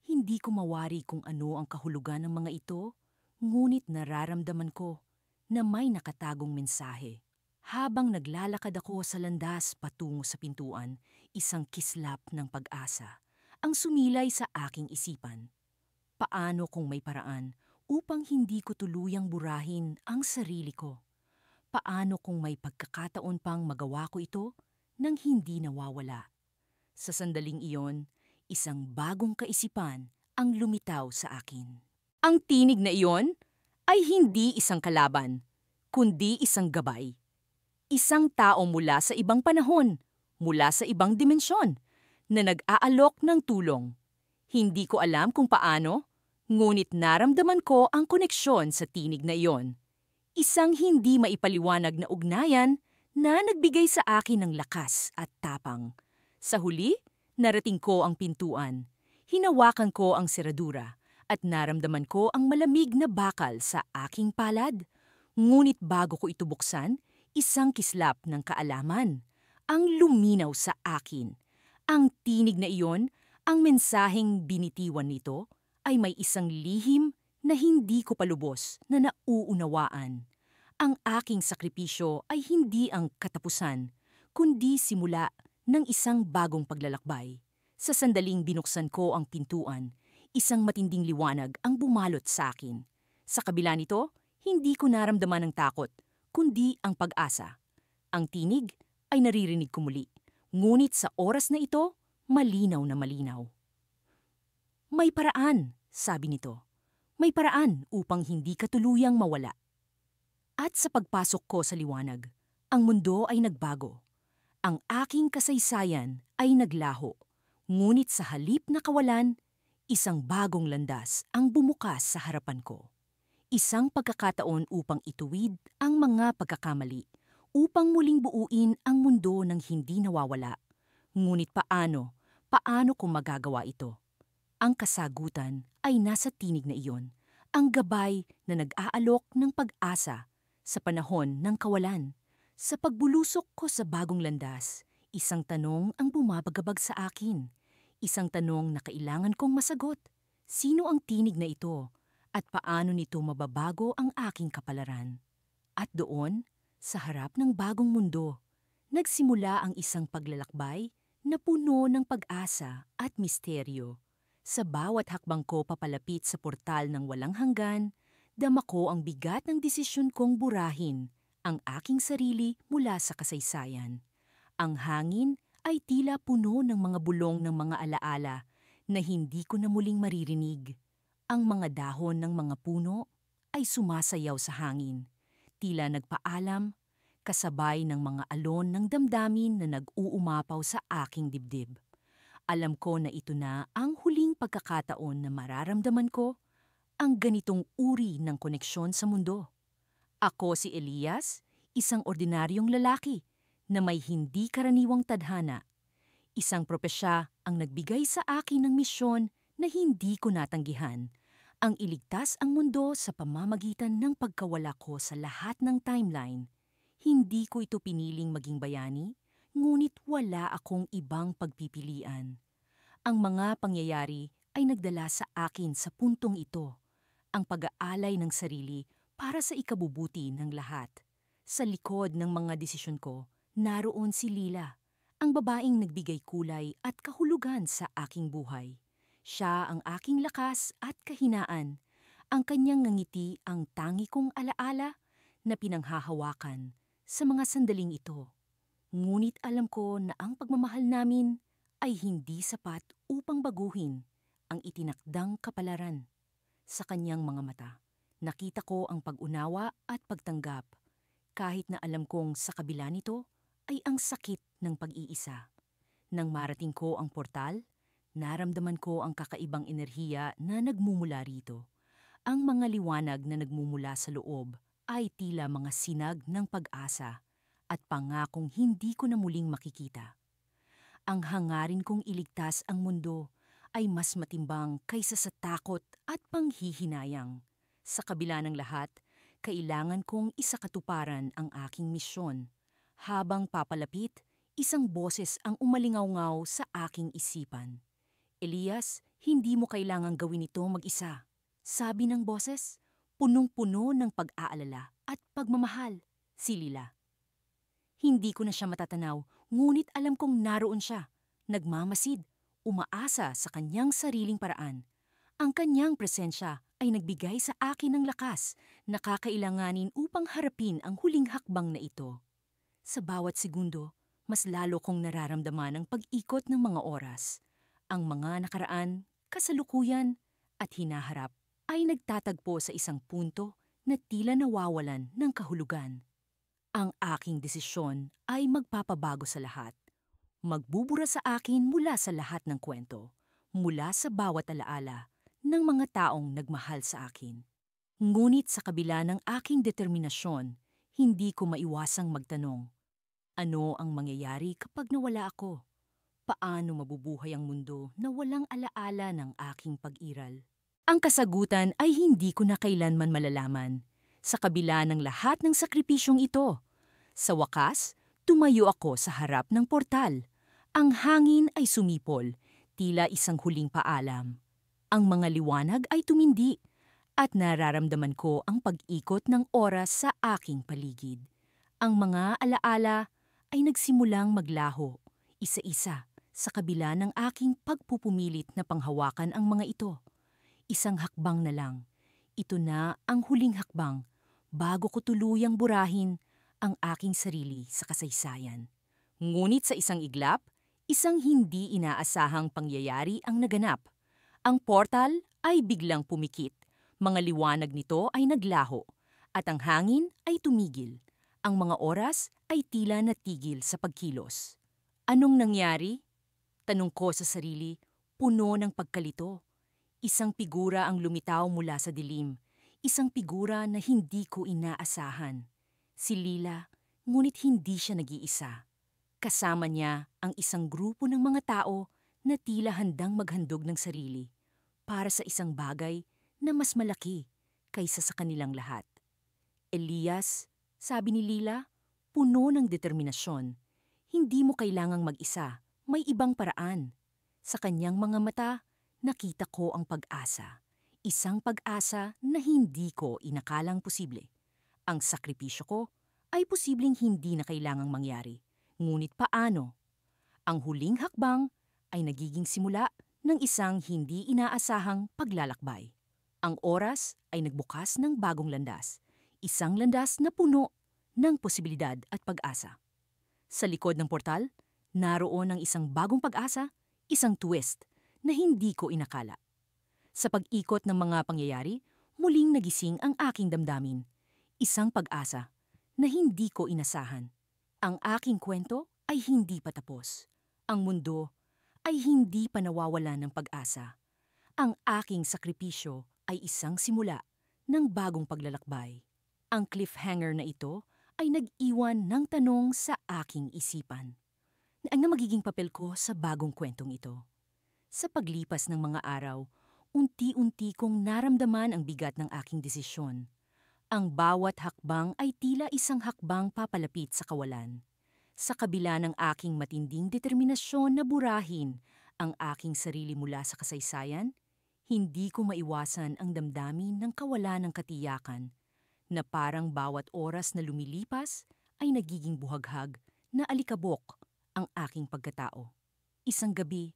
Hindi ko mawari kung ano ang kahulugan ng mga ito, ngunit nararamdaman ko na may nakatagong mensahe. Habang naglalakad ako sa landas patungo sa pintuan, isang kislap ng pag-asa ang sumilay sa aking isipan. Paano kung may paraan upang hindi ko tuluyang burahin ang sarili ko? Paano kung may pagkakataon pang magawa ko ito nang hindi nawawala? Sa sandaling iyon, isang bagong kaisipan ang lumitaw sa akin. Ang tinig na iyon ay hindi isang kalaban, kundi isang gabay. Isang tao mula sa ibang panahon, mula sa ibang dimensyon, na nag-aalok ng tulong. Hindi ko alam kung paano, ngunit naramdaman ko ang koneksyon sa tinig na iyon. Isang hindi maipaliwanag na ugnayan na nagbigay sa akin ng lakas at tapang. Sa huli, narating ko ang pintuan. Hinawakan ko ang seradura at naramdaman ko ang malamig na bakal sa aking palad. Ngunit bago ko ito buksan, isang kislap ng kaalaman ang luminaw sa akin. Ang tinig na iyon, ang mensaheng binitiwan nito, ay may isang lihim na hindi ko palubos na nauunawaan. Ang aking sakripisyo ay hindi ang katapusan, kundi simula ng isang bagong paglalakbay. Sa sandaling binuksan ko ang pintuan, isang matinding liwanag ang bumalot sa akin. Sa kabila nito, hindi ko naramdaman ng takot, kundi ang pag-asa. Ang tinig ay naririnig ko muli, ngunit sa oras na ito, malinaw na malinaw. May paraan, sabi nito. May paraan upang hindi ka tuluyang mawala. At sa pagpasok ko sa liwanag, ang mundo ay nagbago. Ang aking kasaysayan ay naglaho. Ngunit sa halip na kawalan, isang bagong landas ang bumukas sa harapan ko. Isang pagkakataon upang ituwid ang mga pagkakamali, upang muling buuin ang mundo ng hindi nawawala. Ngunit paano? Paano ko magagawa ito? Ang kasagutan ay nasa tinig na iyon, ang gabay na nag-aalok ng pag-asa sa panahon ng kawalan. Sa pagbulusok ko sa bagong landas, isang tanong ang bumabagabag sa akin. Isang tanong na kailangan kong masagot. Sino ang tinig na ito at paano nito mababago ang aking kapalaran? At doon, sa harap ng bagong mundo, nagsimula ang isang paglalakbay na puno ng pag-asa at misteryo. Sa bawat hakbang ko papalapit sa portal ng walang hanggan, dama ko ang bigat ng desisyon kong burahin ang aking sarili mula sa kasaysayan. Ang hangin ay tila puno ng mga bulong ng mga alaala na hindi ko na muling maririnig. Ang mga dahon ng mga puno ay sumasayaw sa hangin, tila nagpaalam, kasabay ng mga alon ng damdamin na nag-uumapaw sa aking dibdib. Alam ko na ito na ang huling pagkakataon na mararamdaman ko ang ganitong uri ng koneksyon sa mundo. Ako si Elias, isang ordinaryong lalaki na may hindi karaniwang tadhana. Isang propesya ang nagbigay sa akin ng misyon na hindi ko natanggihan, ang iligtas ang mundo sa pamamagitan ng pagkawala ko sa lahat ng timeline. Hindi ko ito piniling maging bayani, ngunit wala akong ibang pagpipilian. Ang mga pangyayari ay nagdala sa akin sa puntong ito, ang pag-aalay ng sarili para sa ikabubuti ng lahat. Sa likod ng mga desisyon ko, naroon si Lila, ang babaeng nagbigay kulay at kahulugan sa aking buhay. Siya ang aking lakas at kahinaan. Ang kanyang ngiti ang tangi kong alaala na pinanghahawakan sa mga sandaling ito. Ngunit alam ko na ang pagmamahal namin ay hindi sapat upang baguhin ang itinakdang kapalaran. Sa kanyang mga mata, nakita ko ang pag-unawa at pagtanggap, kahit na alam kong sa kabila nito ay ang sakit ng pag-iisa. Nang marating ko ang portal, naramdaman ko ang kakaibang enerhiya na nagmumula rito. Ang mga liwanag na nagmumula sa loob ay tila mga sinag ng pag-asa at pangakong hindi ko na muling makikita. Ang hangarin kong iligtas ang mundo ay mas matimbang kaysa sa takot at panghihinayang. Sa kabila ng lahat, kailangan kong isakatuparan ang aking misyon. Habang papalapit, isang boses ang umalingaw-ngaw sa aking isipan. Elias, hindi mo kailangang gawin ito mag-isa. Sabi ng boses, punong-puno ng pag-aalala at pagmamahal, si Lila. Hindi ko na siya matatanaw, ngunit alam kong naroon siya, nagmamasid, umaasa sa kanyang sariling paraan. Ang kanyang presensya ay nagbigay sa akin ng lakas na kakailanganin upang harapin ang huling hakbang na ito. Sa bawat segundo, mas lalo kong nararamdaman ang pag-ikot ng mga oras. Ang mga nakaraan, kasalukuyan, at hinaharap ay nagtatagpo sa isang punto na tila nawawalan ng kahulugan. Ang aking desisyon ay magpapabago sa lahat. Magbubura sa akin mula sa lahat ng kwento, mula sa bawat alaala ng mga taong nagmahal sa akin. Ngunit sa kabila ng aking determinasyon, hindi ko maiwasang magtanong, ano ang mangyayari kapag nawala ako? Paano mabubuhay ang mundo na walang alaala ng aking pag-iral? Ang kasagutan ay hindi ko na kailanman malalaman. Sa kabila ng lahat ng sakripisyong ito, sa wakas, tumayo ako sa harap ng portal. Ang hangin ay sumipol, tila isang huling paalam. Ang mga liwanag ay tumindi, at nararamdaman ko ang pag-ikot ng oras sa aking paligid. Ang mga alaala ay nagsimulang maglaho, isa-isa, sa kabila ng aking pagpupumilit na panghawakan ang mga ito. Isang hakbang na lang. Ito na ang huling hakbang bago ko tuluyang burahin ang aking sarili sa kasaysayan. Ngunit sa isang iglap, isang hindi inaasahang pangyayari ang naganap. Ang portal ay biglang pumikit. Mga liwanag nito ay naglaho at ang hangin ay tumigil. Ang mga oras ay tila natigil sa pagkilos. Anong nangyari? Tanong ko sa sarili, puno ng pagkalito. Isang figura ang lumitaw mula sa dilim. Isang figura na hindi ko inaasahan. Si Lila, ngunit hindi siya nag-iisa. Kasama niya ang isang grupo ng mga tao na tila handang maghandog ng sarili para sa isang bagay na mas malaki kaysa sa kanilang lahat. Elias, sabi ni Lila, puno ng determinasyon. Hindi mo kailangang mag-isa, may ibang paraan. Sa kanyang mga mata, nakita ko ang pag-asa. Isang pag-asa na hindi ko inakalang posible. Ang sakripisyo ko ay posibleng hindi na kailangang mangyari. Ngunit paano? Ang huling hakbang ay nagiging simula ng isang hindi inaasahang paglalakbay. Ang oras ay nagbukas ng bagong landas, isang landas na puno ng posibilidad at pag-asa. Sa likod ng portal, naroon ang isang bagong pag-asa, isang twist na hindi ko inakala. Sa pag-ikot ng mga pangyayari, muling nagising ang aking damdamin. Isang pag-asa na hindi ko inasahan. Ang aking kwento ay hindi pa tapos. Ang mundo ay hindi pa nawawalan ng pag-asa. Ang aking sakripisyo ay isang simula ng bagong paglalakbay. Ang cliffhanger na ito ay nag-iwan ng tanong sa aking isipan. Ano magiging papel ko sa bagong kwentong ito? Sa paglipas ng mga araw, unti-unti kong naramdaman ang bigat ng aking desisyon. Ang bawat hakbang ay tila isang hakbang papalapit sa kawalan. Sa kabila ng aking matinding determinasyon na burahin ang aking sarili mula sa kasaysayan, hindi ko maiwasan ang damdamin ng kawalan ng katiyakan na parang bawat oras na lumilipas ay nagiging buhaghag na alikabok ang aking pagkatao. Isang gabi,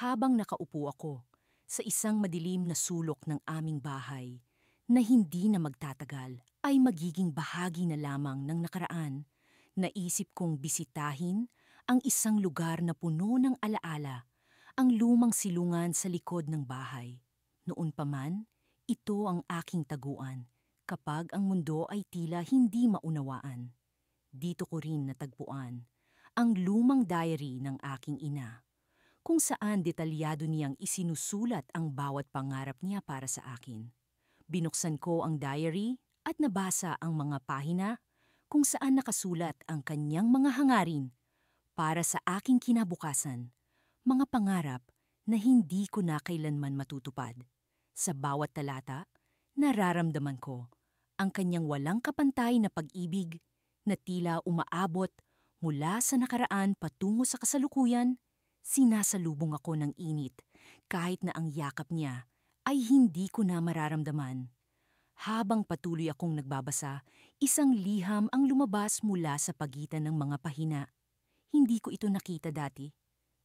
habang nakaupo ako sa isang madilim na sulok ng aming bahay na hindi na magtatagal ay magiging bahagi na lamang ng nakaraan, naisip kong bisitahin ang isang lugar na puno ng alaala, ang lumang silungan sa likod ng bahay. Noon pa man, ito ang aking taguan kapag ang mundo ay tila hindi maunawaan. Dito ko rin natagpuan ang lumang diary ng aking ina, kung saan detalyado niyang isinusulat ang bawat pangarap niya para sa akin. Binuksan ko ang diary at nabasa ang mga pahina kung saan nakasulat ang kanyang mga hangarin para sa aking kinabukasan, mga pangarap na hindi ko na kailanman matutupad. Sa bawat talata, nararamdaman ko ang kanyang walang kapantay na pag-ibig na tila umaabot mula sa nakaraan patungo sa kasalukuyan. Sinasalubong ako ng init kahit na ang yakap niya ay hindi ko na mararamdaman. Habang patuloy akong nagbabasa, isang liham ang lumabas mula sa pagitan ng mga pahina. Hindi ko ito nakita dati.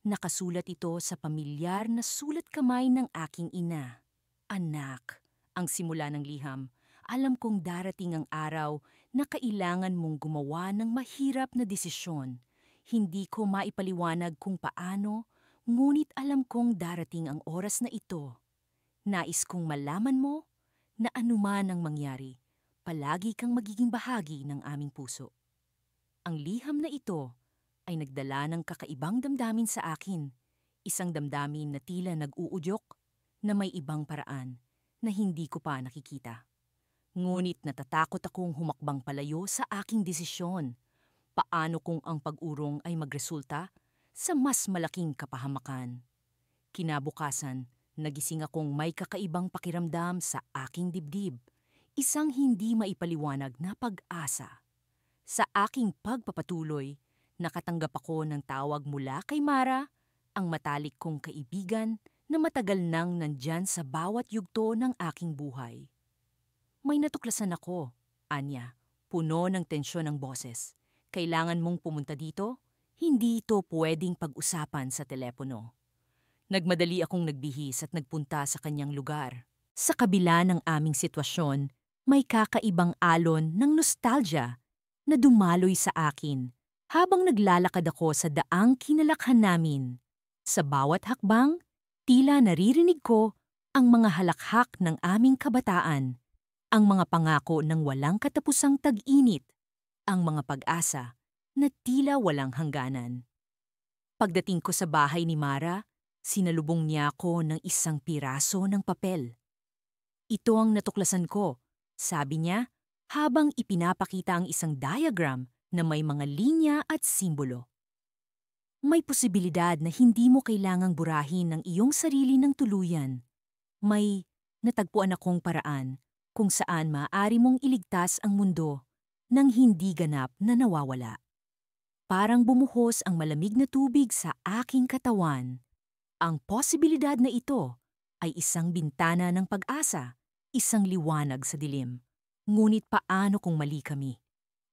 Nakasulat ito sa pamilyar na sulat kamay ng aking ina. Anak, ang simula ng liham, alam kong darating ang araw na kailangan mong gumawa ng mahirap na desisyon. Hindi ko maipaliwanag kung paano, ngunit alam kong darating ang oras na ito. Nais kong malaman mo na anuman ang mangyari, palagi kang magiging bahagi ng aming puso. Ang liham na ito ay nagdala ng kakaibang damdamin sa akin, isang damdamin na tila nag-uudyok na may ibang paraan na hindi ko pa nakikita. Ngunit natatakot akong humakbang palayo sa aking desisyon. Paano kung ang pag-urong ay magresulta sa mas malaking kapahamakan? Kinabukasan, nagising akong may kakaibang pakiramdam sa aking dibdib, isang hindi maipaliwanag na pag-asa. Sa aking pagpapatuloy, nakatanggap ako ng tawag mula kay Mara, ang matalik kong kaibigan na matagal nang nandyan sa bawat yugto ng aking buhay. May natuklasan ako, Anya, puno ng tensyon ng boses. Kailangan mong pumunta dito? Hindi ito pwedeng pag-usapan sa telepono. Nagmadali akong nagbihis at nagpunta sa kanyang lugar. Sa kabila ng aming sitwasyon, may kakaibang alon ng nostalgia na dumaloy sa akin habang naglalakad ako sa daang kinalakhan namin. Sa bawat hakbang, tila naririnig ko ang mga halakhak ng aming kabataan, ang mga pangako ng walang katapusang tag-init, ang mga pag-asa na tila walang hangganan. Pagdating ko sa bahay ni Mara, sinalubong niya ako ng isang piraso ng papel. Ito ang natuklasan ko, sabi niya, habang ipinapakita ang isang diagram na may mga linya at simbolo. May posibilidad na hindi mo kailangang burahin ang iyong sarili ng tuluyan. May natagpuan akong paraan kung saan maaari mong iligtas ang mundo nang hindi ganap na nawawala. Parang bumuhos ang malamig na tubig sa aking katawan. Ang posibilidad na ito ay isang bintana ng pag-asa, isang liwanag sa dilim. Ngunit paano kung mali kami?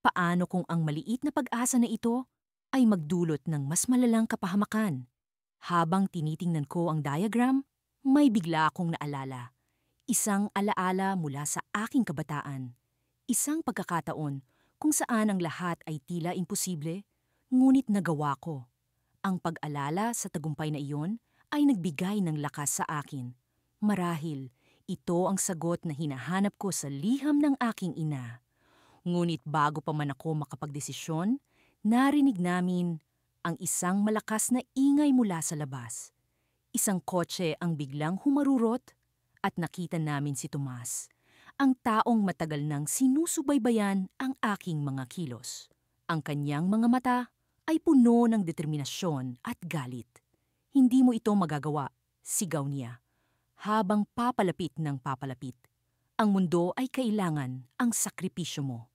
Paano kung ang maliit na pag-asa na ito ay magdulot ng mas malalang kapahamakan? Habang tinitingnan ko ang diagram, may bigla akong naalala. Isang alaala mula sa aking kabataan. Isang pagkakataon kung saan ang lahat ay tila imposible, ngunit nagawa ko. Ang pag-alala sa tagumpay na iyon ay nagbigay ng lakas sa akin. Marahil, ito ang sagot na hinahanap ko sa liham ng aking ina. Ngunit bago pa man ako makapagdesisyon, narinig namin ang isang malakas na ingay mula sa labas. Isang kotse ang biglang humarurot at nakita namin si Tomas, ang taong matagal nang sinusubaybayan ang aking mga kilos. Ang kanyang mga mata ay puno ng determinasyon at galit. Hindi mo ito magagawa, sigaw niya, habang papalapit ng papalapit. Ang mundo ay kailangan ang sakripisyo mo.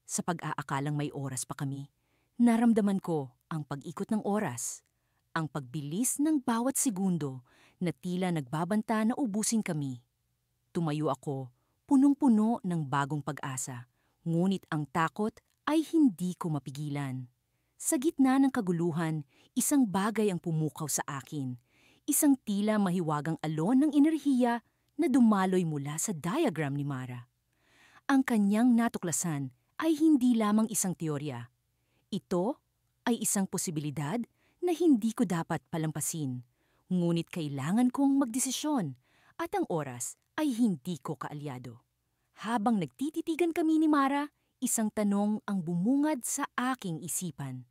Sa pag-aakalang may oras pa kami, naramdaman ko ang pag-ikot ng oras, ang pagbilis ng bawat segundo na tila nagbabanta na ubusin kami. Tumayo ako, punong-puno ng bagong pag-asa, ngunit ang takot ay hindi ko mapigilan. Sa gitna ng kaguluhan, isang bagay ang pumukaw sa akin. Isang tila mahiwagang alon ng enerhiya na dumaloy mula sa diagram ni Mara. Ang kanyang natuklasan ay hindi lamang isang teorya. Ito ay isang posibilidad na hindi ko dapat palampasin. Ngunit kailangan kong magdesisyon at ang oras ay hindi ko kaalyado. Habang nagtititigan kami ni Mara, isang tanong ang bumungad sa aking isipan.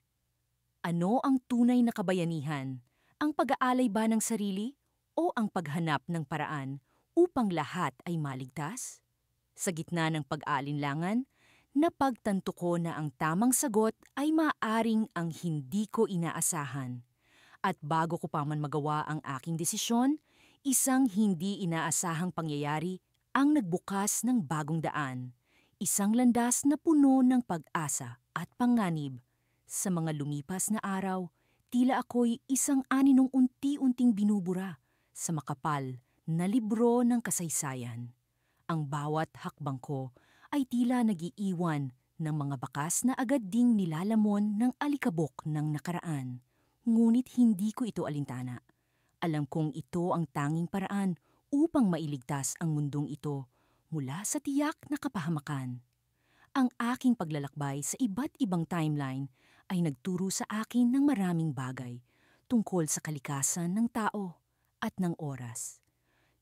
Ano ang tunay na kabayanihan? Ang pag-aalay ba ng sarili o ang paghanap ng paraan upang lahat ay maligtas? Sa gitna ng pag-aalinlangan, napagtanto ko na ang tamang sagot ay maaaring ang hindi ko inaasahan. At bago ko pa man magawa ang aking desisyon, isang hindi inaasahang pangyayari ang nagbukas ng bagong daan. Isang landas na puno ng pag-asa at panganib. Sa mga lumipas na araw, tila ako'y isang aninong unti-unting binubura sa makapal na libro ng kasaysayan. Ang bawat hakbang ko ay tila nagiiwan ng mga bakas na agad ding nilalamon ng alikabok ng nakaraan. Ngunit hindi ko ito alintana. Alam kong ito ang tanging paraan upang mailigtas ang mundong ito mula sa tiyak na kapahamakan. Ang aking paglalakbay sa iba't ibang timeline ay nagturo sa akin ng maraming bagay tungkol sa kalikasan ng tao at ng oras.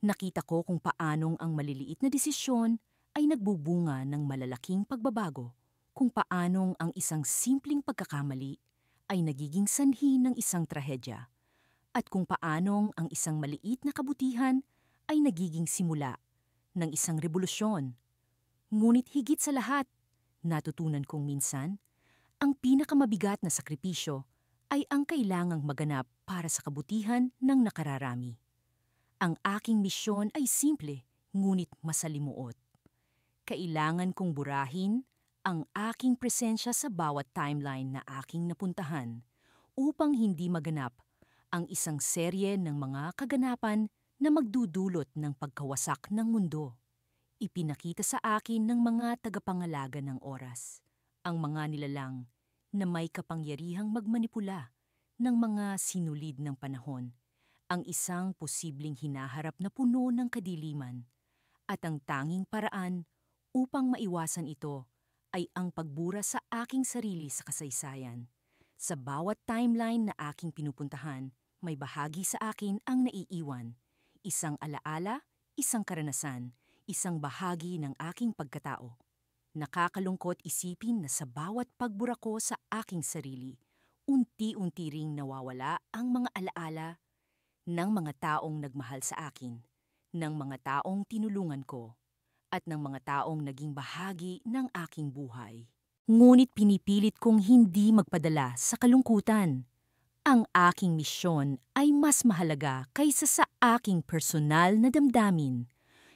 Nakita ko kung paanong ang maliliit na desisyon ay nagbubunga ng malalaking pagbabago, kung paanong ang isang simpleng pagkakamali ay nagiging sanhi ng isang trahedya, at kung paanong ang isang maliit na kabutihan ay nagiging simula ng isang revolusyon. Ngunit higit sa lahat, natutunan kong minsan, ang pinakamabigat na sakripisyo ay ang kailangang maganap para sa kabutihan ng nakararami. Ang aking misyon ay simple, ngunit masalimuot. Kailangan kong burahin ang aking presensya sa bawat timeline na aking napuntahan upang hindi maganap ang isang serye ng mga kaganapan na magdudulot ng pagkawasak ng mundo. Ipinakita sa akin ng mga tagapangalaga ng oras, ang mga nilalang na may kapangyarihang magmanipula ng mga sinulid ng panahon, ang isang posibleng hinaharap na puno ng kadiliman, at ang tanging paraan upang maiwasan ito ay ang pagbura sa aking sarili sa kasaysayan. Sa bawat timeline na aking pinupuntahan, may bahagi sa akin ang naiiwan, isang alaala, isang karanasan, isang bahagi ng aking pagkatao. Nakakalungkot isipin na sa bawat pagbura ko sa aking sarili, unti-unti ring nawawala ang mga alaala ng mga taong nagmahal sa akin, ng mga taong tinulungan ko, at ng mga taong naging bahagi ng aking buhay. Ngunit pinipilit kong hindi magpadala sa kalungkutan. Ang aking misyon ay mas mahalaga kaysa sa aking personal na damdamin.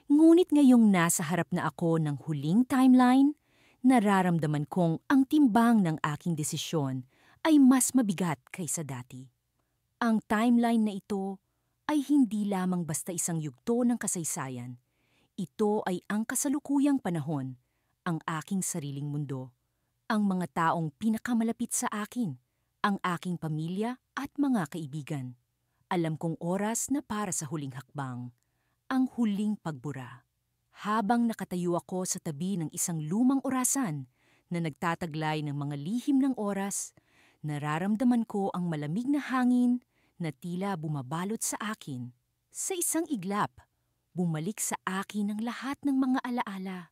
Ngunit ngayong nasa harap na ako ng huling timeline, nararamdaman kong ang timbang ng aking desisyon ay mas mabigat kaysa dati. Ang timeline na ito ay hindi lamang basta isang yugto ng kasaysayan. Ito ay ang kasalukuyang panahon, ang aking sariling mundo, ang mga taong pinakamalapit sa akin, ang aking pamilya at mga kaibigan. Alam kong oras na para sa huling hakbang, ang huling pagbura. Habang nakatayo ako sa tabi ng isang lumang orasan na nagtataglay ng mga lihim ng oras, nararamdaman ko ang malamig na hangin na tila bumabalot sa akin. Sa isang iglap, bumalik sa akin ang lahat ng mga alaala.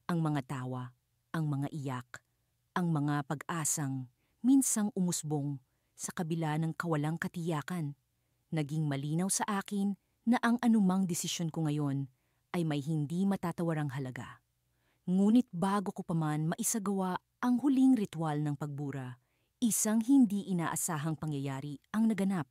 Ang mga tawa, ang mga iyak, ang mga pag-asang minsang umusbong sa kabila ng kawalang katiyakan. Naging malinaw sa akin na ang anumang desisyon ko ngayon ay may hindi matatawarang halaga. Ngunit bago ko pa man maisagawa ang huling ritual ng pagbura, isang hindi inaasahang pangyayari ang naganap.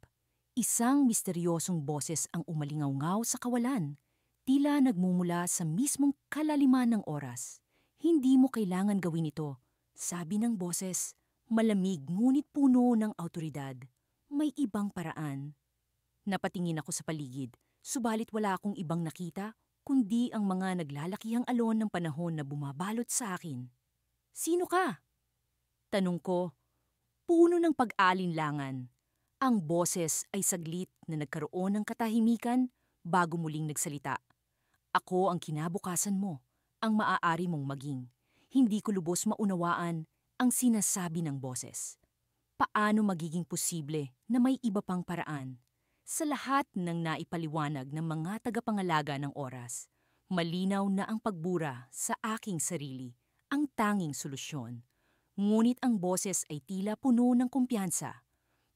Isang misteryosong boses ang umalingaw-ngaw sa kawalan, tila nagmumula sa mismong kalaliman ng oras. Hindi mo kailangan gawin ito, sabi ng boses, malamig ngunit puno ng awtoridad. May ibang paraan. Napatingin ako sa paligid, subalit wala akong ibang nakita kundi ang mga naglalakihang alon ng panahon na bumabalot sa akin. Sino ka? Tanong ko, puno ng pag-alinlangan. Ang boses ay saglit na nagkaroon ng katahimikan bago muling nagsalita. Ako ang kinabukasan mo, ang maaari mong maging. Hindi ko lubos maunawaan ang sinasabi ng boses. Paano magiging posible na may iba pang paraan? Sa lahat ng naipaliwanag ng mga tagapangalaga ng oras, malinaw na ang pagbura sa aking sarili ang tanging solusyon. Ngunit ang boses ay tila puno ng kumpiyansa.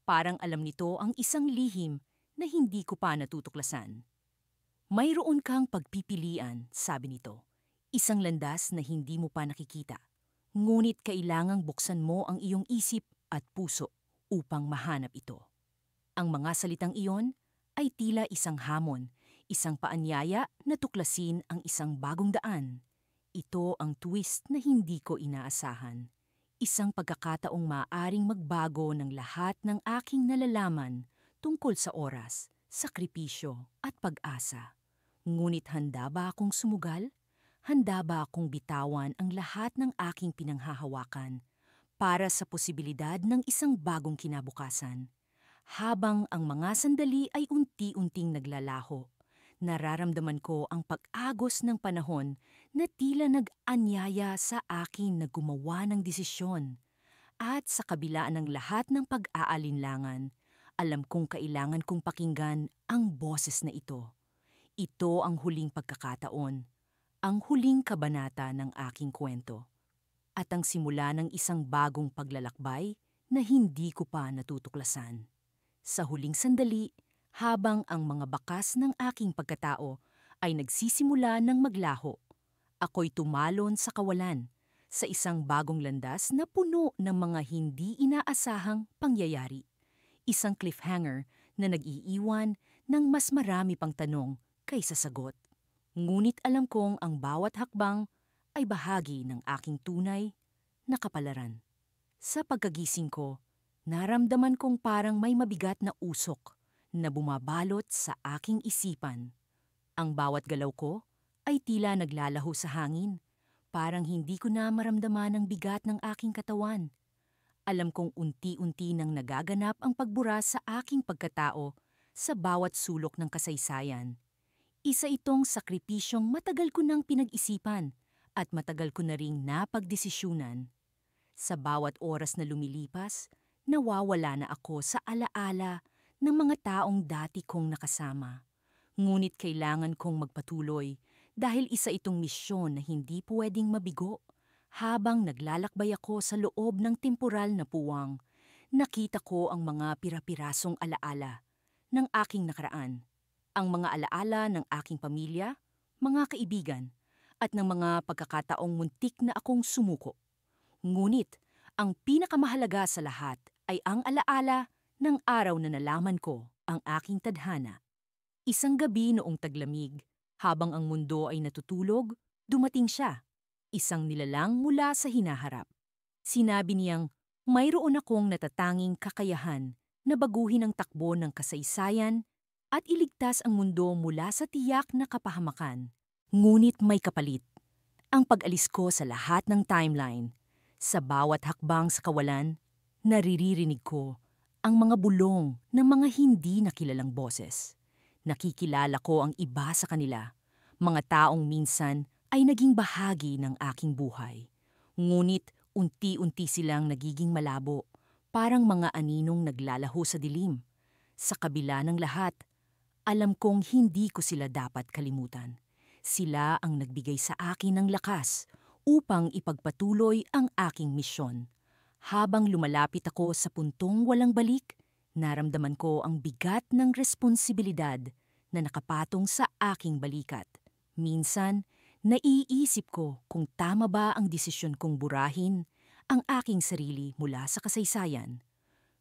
Parang alam nito ang isang lihim na hindi ko pa natutuklasan. Mayroon kang pagpipilian, sabi nito. Isang landas na hindi mo pa nakikita. Ngunit kailangang buksan mo ang iyong isip at puso upang mahanap ito. Ang mga salitang iyon ay tila isang hamon, isang paanyaya na tuklasin ang isang bagong daan. Ito ang twist na hindi ko inaasahan. Isang pagkakataong maaaring magbago ng lahat ng aking nalalaman tungkol sa oras, sakripisyo at pag-asa. Ngunit handa ba akong sumugal? Handa ba akong bitawan ang lahat ng aking pinanghahawakan para sa posibilidad ng isang bagong kinabukasan? Habang ang mga sandali ay unti-unting naglalaho, nararamdaman ko ang pag-agos ng panahon na tila nag-anyaya sa akin na gumawa ng desisyon. At sa kabila ng lahat ng pag-aalinlangan, alam kong kailangan kong pakinggan ang boses na ito. Ito ang huling pagkakataon, ang huling kabanata ng aking kwento, at ang simula ng isang bagong paglalakbay na hindi ko pa natutuklasan. Sa huling sandali, habang ang mga bakas ng aking pagkatao ay nagsisimula ng maglaho, ako'y tumalon sa kawalan, sa isang bagong landas na puno ng mga hindi inaasahang pangyayari. Isang cliffhanger na nag-iiwan ng mas marami pang tanong kaysa sagot. Ngunit alam kong ang bawat hakbang ay bahagi ng aking tunay na kapalaran. Sa pagkagising ko, naramdaman kong parang may mabigat na usok na bumabalot sa aking isipan. Ang bawat galaw ko ay tila naglalaho sa hangin, parang hindi ko na maramdaman ang bigat ng aking katawan. Alam kong unti-unti nang nagaganap ang pagbura sa aking pagkatao sa bawat sulok ng kasaysayan. Isa itong sakripisyong matagal ko nang pinag-isipan at matagal ko na ring napagdesisyunan. Sa bawat oras na lumilipas, nawawala na ako sa alaala ng mga taong dati kong nakasama. Ngunit kailangan kong magpatuloy dahil isa itong misyon na hindi pwedeng mabigo. Habang naglalakbay ako sa loob ng temporal na puwang, nakita ko ang mga pira-pirasong alaala ng aking nakaraan. Ang mga alaala ng aking pamilya, mga kaibigan, at ng mga pagkakataong muntik na akong sumuko. Ngunit ang pinakamahalaga sa lahat ay ang alaala ng araw na nalaman ko ang aking tadhana. Isang gabi noong taglamig, habang ang mundo ay natutulog, dumating siya. Isang nilalang mula sa hinaharap. Sinabi niyang, mayroon akong natatanging kakayahan na baguhin ang takbo ng kasaysayan at iligtas ang mundo mula sa tiyak na kapahamakan. Ngunit may kapalit. Ang pag-alis ko sa lahat ng timeline. Sa bawat hakbang sa kawalan, naririnig ko ang mga bulong ng mga hindi nakilalang boses. Nakikilala ko ang iba sa kanila, mga taong minsan ay naging bahagi ng aking buhay. Ngunit unti-unti silang nagiging malabo, parang mga aninong naglalaho sa dilim. Sa kabila ng lahat, alam kong hindi ko sila dapat kalimutan. Sila ang nagbigay sa akin ng lakas upang ipagpatuloy ang aking misyon. Habang lumalapit ako sa puntong walang balik, naramdaman ko ang bigat ng responsibilidad na nakapatong sa aking balikat. Minsan, naiisip ko kung tama ba ang desisyon kong burahin ang aking sarili mula sa kasaysayan.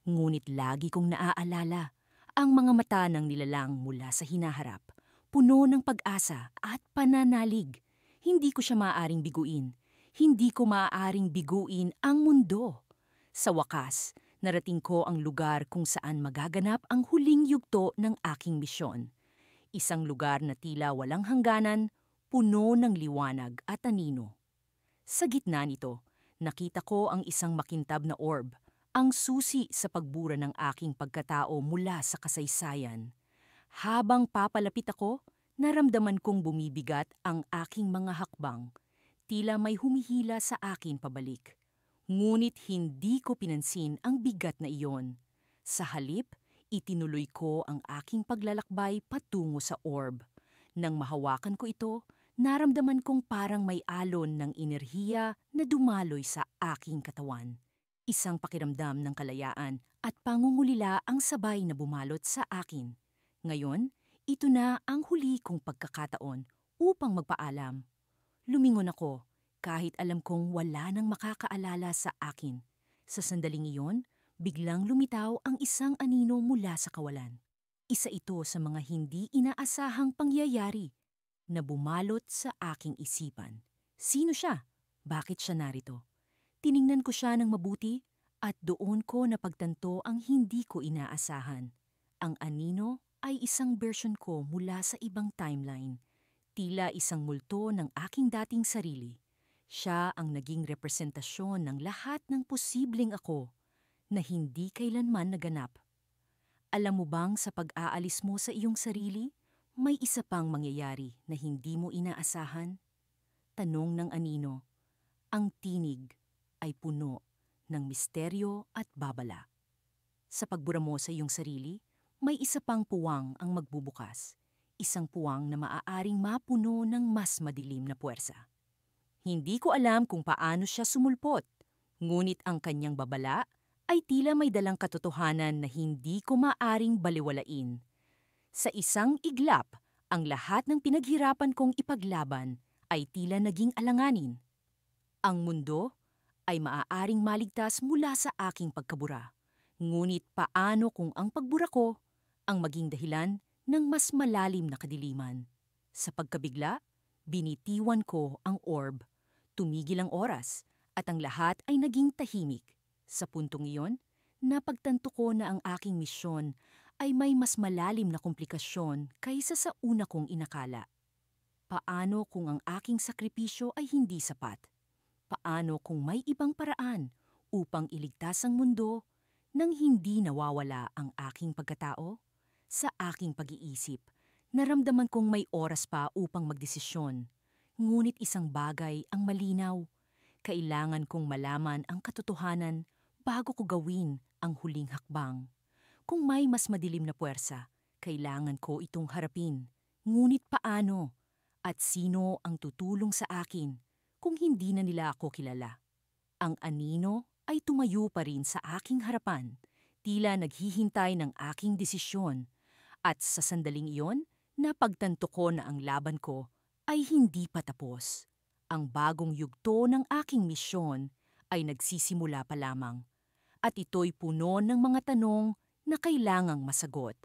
Ngunit lagi kong naaalala ang mga mata ng nilalang mula sa hinaharap, puno ng pag-asa at pananalig. Hindi ko siya maaaring biguin. Hindi ko maaaring biguin ang mundo. Sa wakas, narating ko ang lugar kung saan magaganap ang huling yugto ng aking misyon. Isang lugar na tila walang hangganan, puno ng liwanag at anino. Sa gitna nito, nakita ko ang isang makintab na orb, ang susi sa pagbura ng aking pagkatao mula sa kasaysayan. Habang papalapit ako, naramdaman kong bumibigat ang aking mga hakbang. Tila may humihila sa akin pabalik. Ngunit hindi ko pinansin ang bigat na iyon. Sa halip, itinuloy ko ang aking paglalakbay patungo sa orb. Nang mahawakan ko ito, naramdaman kong parang may alon ng enerhiya na dumaloy sa aking katawan. Isang pakiramdam ng kalayaan at pangungulila ang sabay na bumalot sa akin. Ngayon, ito na ang huli kong pagkakataon upang magpaalam. Lumingon ako kahit alam kong wala nang makakaalala sa akin. Sa sandaling iyon, biglang lumitaw ang isang anino mula sa kawalan. Isa ito sa mga hindi inaasahang pangyayari na bumalot sa aking isipan. Sino siya? Bakit siya narito? Tiningnan ko siya ng mabuti at doon ko napagtanto ang hindi ko inaasahan. Ang anino ay isang version ko mula sa ibang timeline. Tila isang multo ng aking dating sarili. Siya ang naging representasyon ng lahat ng posibleng ako na hindi kailanman naganap. Alam mo bang sa pag-aalis mo sa iyong sarili, may isa pang mangyayari na hindi mo inaasahan? Tanong ng anino. Ang tinig ay puno ng misteryo at babala. Sa pagbura mo sa iyong sarili, may isa pang puwang ang magbubukas. Isang puwang na maaaring mapuno ng mas madilim na puwersa. Hindi ko alam kung paano siya sumulpot, ngunit ang kanyang babala ay tila may dalang katotohanan na hindi ko maaring baliwalain. Sa isang iglap, ang lahat ng pinaghirapan kong ipaglaban ay tila naging alanganin. Ang mundo ay maaaring maligtas mula sa aking pagkabura. Ngunit paano kung ang pagbura ko ang maging dahilan ng mas malalim na kadiliman? Sa pagkabigla, binitiwan ko ang orb. Tumigil ang oras at ang lahat ay naging tahimik. Sa puntong iyon, napagtanto ko na ang aking misyon ay may mas malalim na komplikasyon kaysa sa una kong inakala. Paano kung ang aking sakripisyo ay hindi sapat? Paano kung may ibang paraan upang iligtas ang mundo nang hindi nawawala ang aking pagkatao? Sa aking pag-iisip, naramdaman kong may oras pa upang magdesisyon. Ngunit isang bagay ang malinaw. Kailangan kong malaman ang katotohanan bago ko gawin ang huling hakbang. Kung may mas madilim na puwersa, kailangan ko itong harapin. Ngunit paano? At sino ang tutulong sa akin kung hindi na nila ako kilala? Ang anino ay tumayo pa rin sa aking harapan, tila naghihintay ng aking desisyon. At sa sandaling iyon, napagtanto ko na ang laban ko ay hindi pa tapos. Ang bagong yugto ng aking misyon ay nagsisimula pa lamang. At ito'y puno ng mga tanong na kailangang masagot.